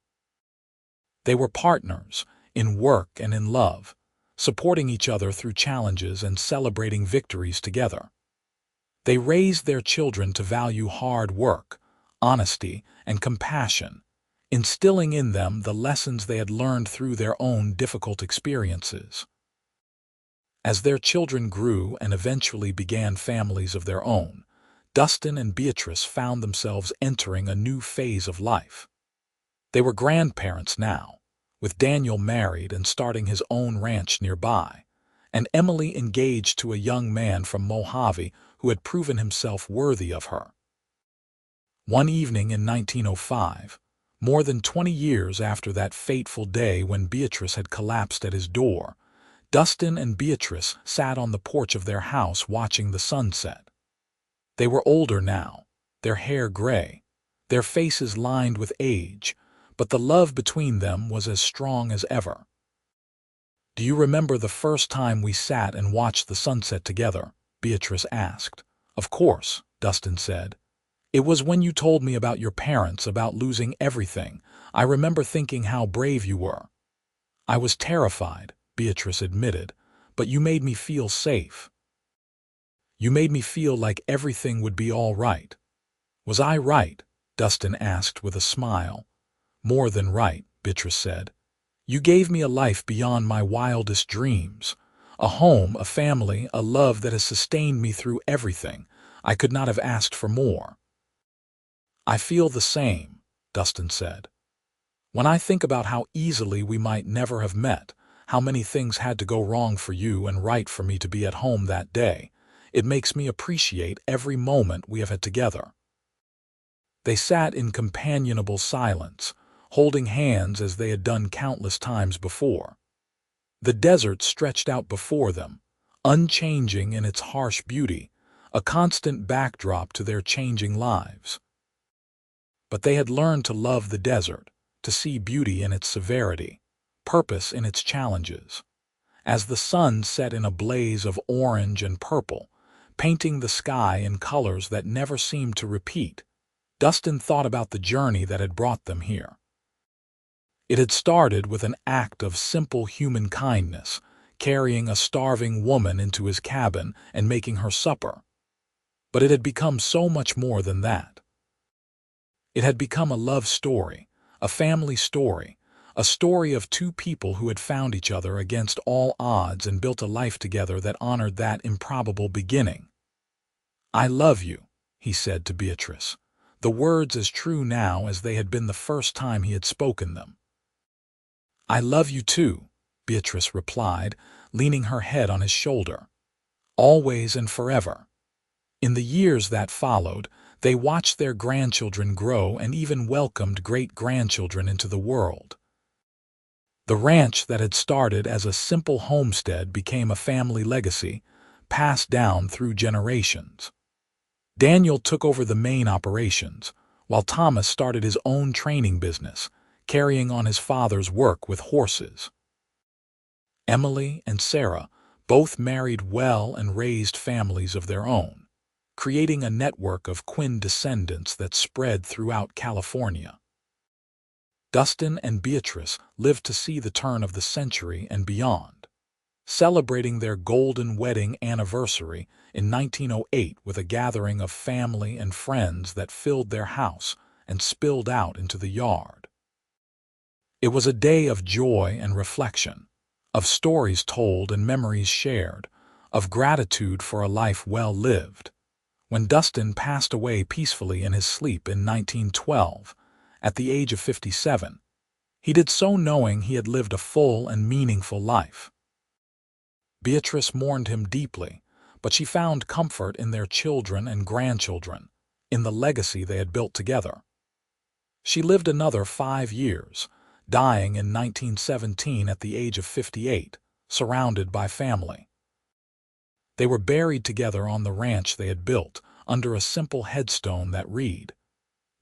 They were partners, in work and in love, supporting each other through challenges and celebrating victories together. They raised their children to value hard work, honesty, and compassion, instilling in them the lessons they had learned through their own difficult experiences. As their children grew and eventually began families of their own, Dustin and Beatrice found themselves entering a new phase of life. They were grandparents now, with Daniel married and starting his own ranch nearby, and Emily engaged to a young man from Mojave who had proven himself worthy of her. One evening in 1905, more than 20 years after that fateful day when Beatrice had collapsed at his door, Dustin and Beatrice sat on the porch of their house watching the sunset. They were older now, their hair gray, their faces lined with age, but the love between them was as strong as ever. "Do you remember the first time we sat and watched the sunset together?" Beatrice asked. "Of course," Dustin said. "It was when you told me about your parents, about losing everything. I remember thinking how brave you were." "I was terrified," Beatrice admitted, "but you made me feel safe. You made me feel like everything would be all right." "Was I right?" Dustin asked with a smile. "More than right," Beatrice said. "You gave me a life beyond my wildest dreams. A home, a family, a love that has sustained me through everything. I could not have asked for more." "I feel the same," Dustin said. "When I think about how easily we might never have met, how many things had to go wrong for you and right for me to be at home that day, it makes me appreciate every moment we have had together." They sat in companionable silence, holding hands as they had done countless times before. The desert stretched out before them, unchanging in its harsh beauty, a constant backdrop to their changing lives. But they had learned to love the desert, to see beauty in its severity, purpose in its challenges. As the sun set in a blaze of orange and purple, painting the sky in colors that never seemed to repeat, Dustin thought about the journey that had brought them here. It had started with an act of simple human kindness, carrying a starving woman into his cabin and making her supper. But it had become so much more than that. It had become a love story, a family story, a story of two people who had found each other against all odds and built a life together that honored that improbable beginning. "I love you," he said to Beatrice, the words as true now as they had been the first time he had spoken them. "I love you too," Beatrice replied, leaning her head on his shoulder. "Always and forever." In the years that followed, they watched their grandchildren grow and even welcomed great-grandchildren into the world. The ranch that had started as a simple homestead became a family legacy, passed down through generations. Daniel took over the main operations, while Thomas started his own training business, carrying on his father's work with horses. Emily and Sarah both married well and raised families of their own, creating a network of Quinn descendants that spread throughout California. Dustin and Beatrice lived to see the turn of the century and beyond, celebrating their golden wedding anniversary in 1908 with a gathering of family and friends that filled their house and spilled out into the yard. It was a day of joy and reflection, of stories told and memories shared, of gratitude for a life well lived. When Dustin passed away peacefully in his sleep in 1912, at the age of 57, he did so knowing he had lived a full and meaningful life. Beatrice mourned him deeply, but she found comfort in their children and grandchildren, in the legacy they had built together. She lived another 5 years, dying in 1917 at the age of 58, surrounded by family. They were buried together on the ranch they had built, under a simple headstone that read,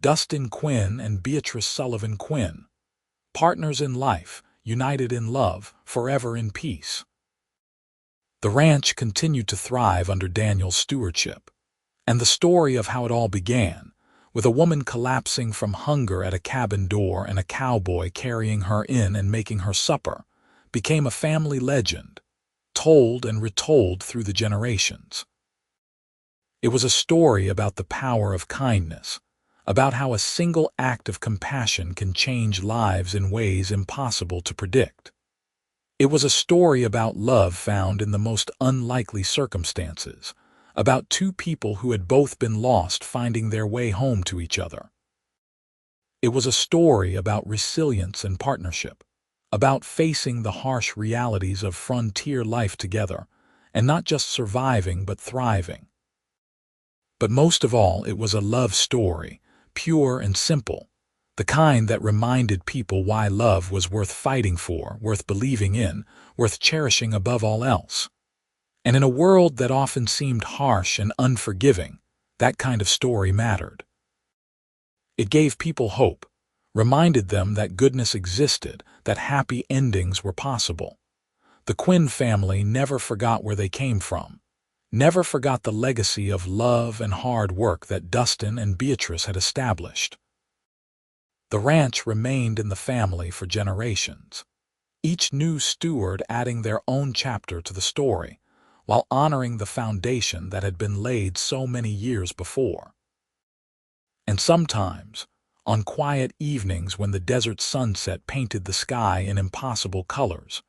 "Dustin Quinn and Beatrice Sullivan Quinn, partners in life, united in love, forever in peace." The ranch continued to thrive under Daniel's stewardship, and the story of how it all began, with a woman collapsing from hunger at a cabin door and a cowboy carrying her in and making her supper, became a family legend, told and retold through the generations. It was a story about the power of kindness, about how a single act of compassion can change lives in ways impossible to predict. It was a story about love found in the most unlikely circumstances, about two people who had both been lost finding their way home to each other. It was a story about resilience and partnership, about facing the harsh realities of frontier life together, and not just surviving but thriving. But most of all, it was a love story, pure and simple, the kind that reminded people why love was worth fighting for, worth believing in, worth cherishing above all else. And in a world that often seemed harsh and unforgiving, that kind of story mattered. It gave people hope, reminded them that goodness existed, that happy endings were possible. The Quinn family never forgot where they came from, never forgot the legacy of love and hard work that Dustin and Beatrice had established. The ranch remained in the family for generations, each new steward adding their own chapter to the story, while honoring the foundation that had been laid so many years before. And sometimes, on quiet evenings when the desert sunset painted the sky in impossible colors,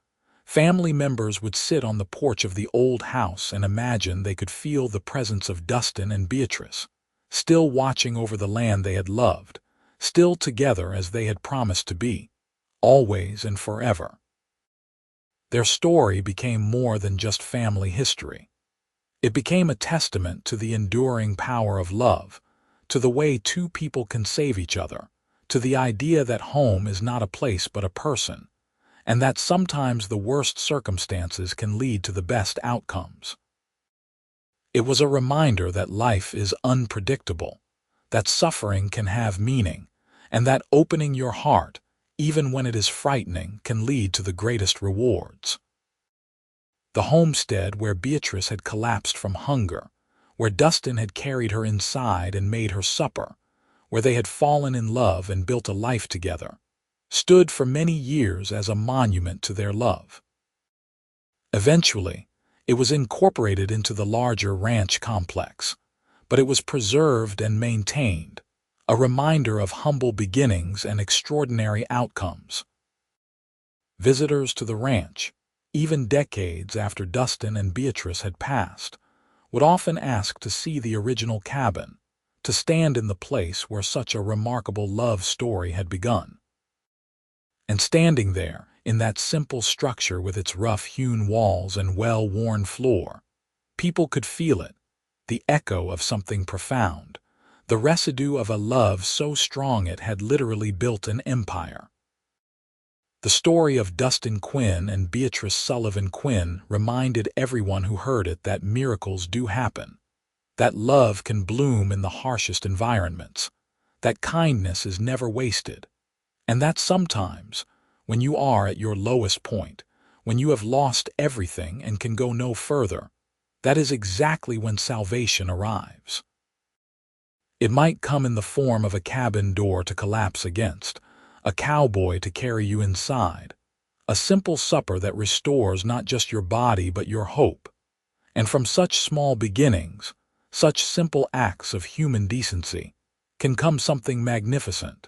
family members would sit on the porch of the old house and imagine they could feel the presence of Dustin and Beatrice, still watching over the land they had loved, still together as they had promised to be, always and forever. Their story became more than just family history. It became a testament to the enduring power of love, to the way two people can save each other, to the idea that home is not a place but a person, and that sometimes the worst circumstances can lead to the best outcomes. It was a reminder that life is unpredictable, that suffering can have meaning, and that opening your heart, even when it is frightening, can lead to the greatest rewards. The homestead where Beatrice had collapsed from hunger, where Dustin had carried her inside and made her supper, where they had fallen in love and built a life together, stood for many years as a monument to their love. Eventually, it was incorporated into the larger ranch complex, but it was preserved and maintained, a reminder of humble beginnings and extraordinary outcomes. Visitors to the ranch, even decades after Dustin and Beatrice had passed, would often ask to see the original cabin, to stand in the place where such a remarkable love story had begun. And standing there, in that simple structure with its rough-hewn walls and well-worn floor, people could feel it, the echo of something profound, the residue of a love so strong it had literally built an empire. The story of Dustin Quinn and Beatrice Sullivan Quinn reminded everyone who heard it that miracles do happen, that love can bloom in the harshest environments, that kindness is never wasted, and that sometimes, when you are at your lowest point, when you have lost everything and can go no further, that is exactly when salvation arrives. It might come in the form of a cabin door to collapse against, a cowboy to carry you inside, a simple supper that restores not just your body but your hope. And from such small beginnings, such simple acts of human decency, can come something magnificent.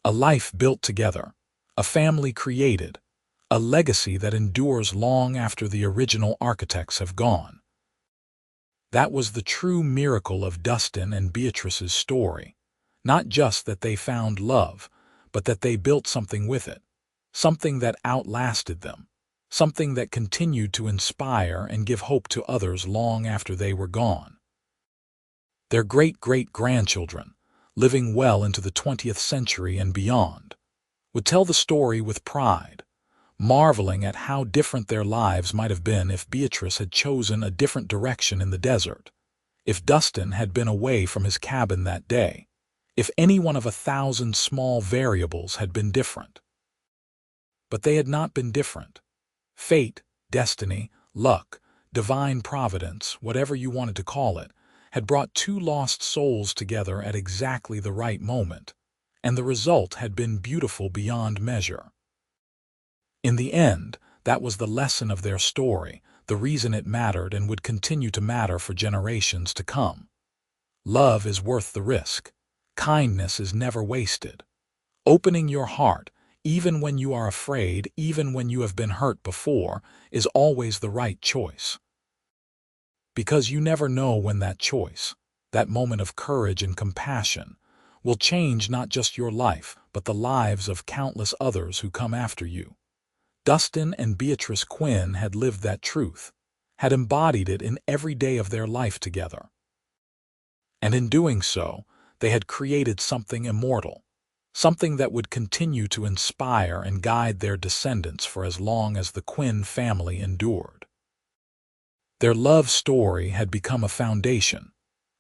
A life built together, a family created, a legacy that endures long after the original architects have gone. That was the true miracle of Dustin and Beatrice's story, not just that they found love, but that they built something with it, something that outlasted them, something that continued to inspire and give hope to others long after they were gone. Their great-great-grandchildren, living well into the 20th century and beyond, would tell the story with pride, marveling at how different their lives might have been if Beatrice had chosen a different direction in the desert, if Dustin had been away from his cabin that day, if any one of 1,000 small variables had been different. But they had not been different. Fate, destiny, luck, divine providence, whatever you wanted to call it, had brought two lost souls together at exactly the right moment, and the result had been beautiful beyond measure. In the end, That was the lesson of their story, the reason it mattered and would continue to matter for generations to come. Love is worth the risk. Kindness is never wasted. Opening your heart, even when you are afraid, even when you have been hurt before, is always the right choice. Because you never know when that choice, that moment of courage and compassion, will change not just your life, but the lives of countless others who come after you. Dustin and Beatrice Quinn had lived that truth, had embodied it in every day of their life together. And in doing so, they had created something immortal, something that would continue to inspire and guide their descendants for as long as the Quinn family endured. Their love story had become a foundation,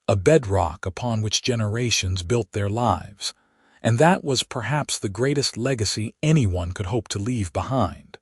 a bedrock upon which generations built their lives, and that was perhaps the greatest legacy anyone could hope to leave behind.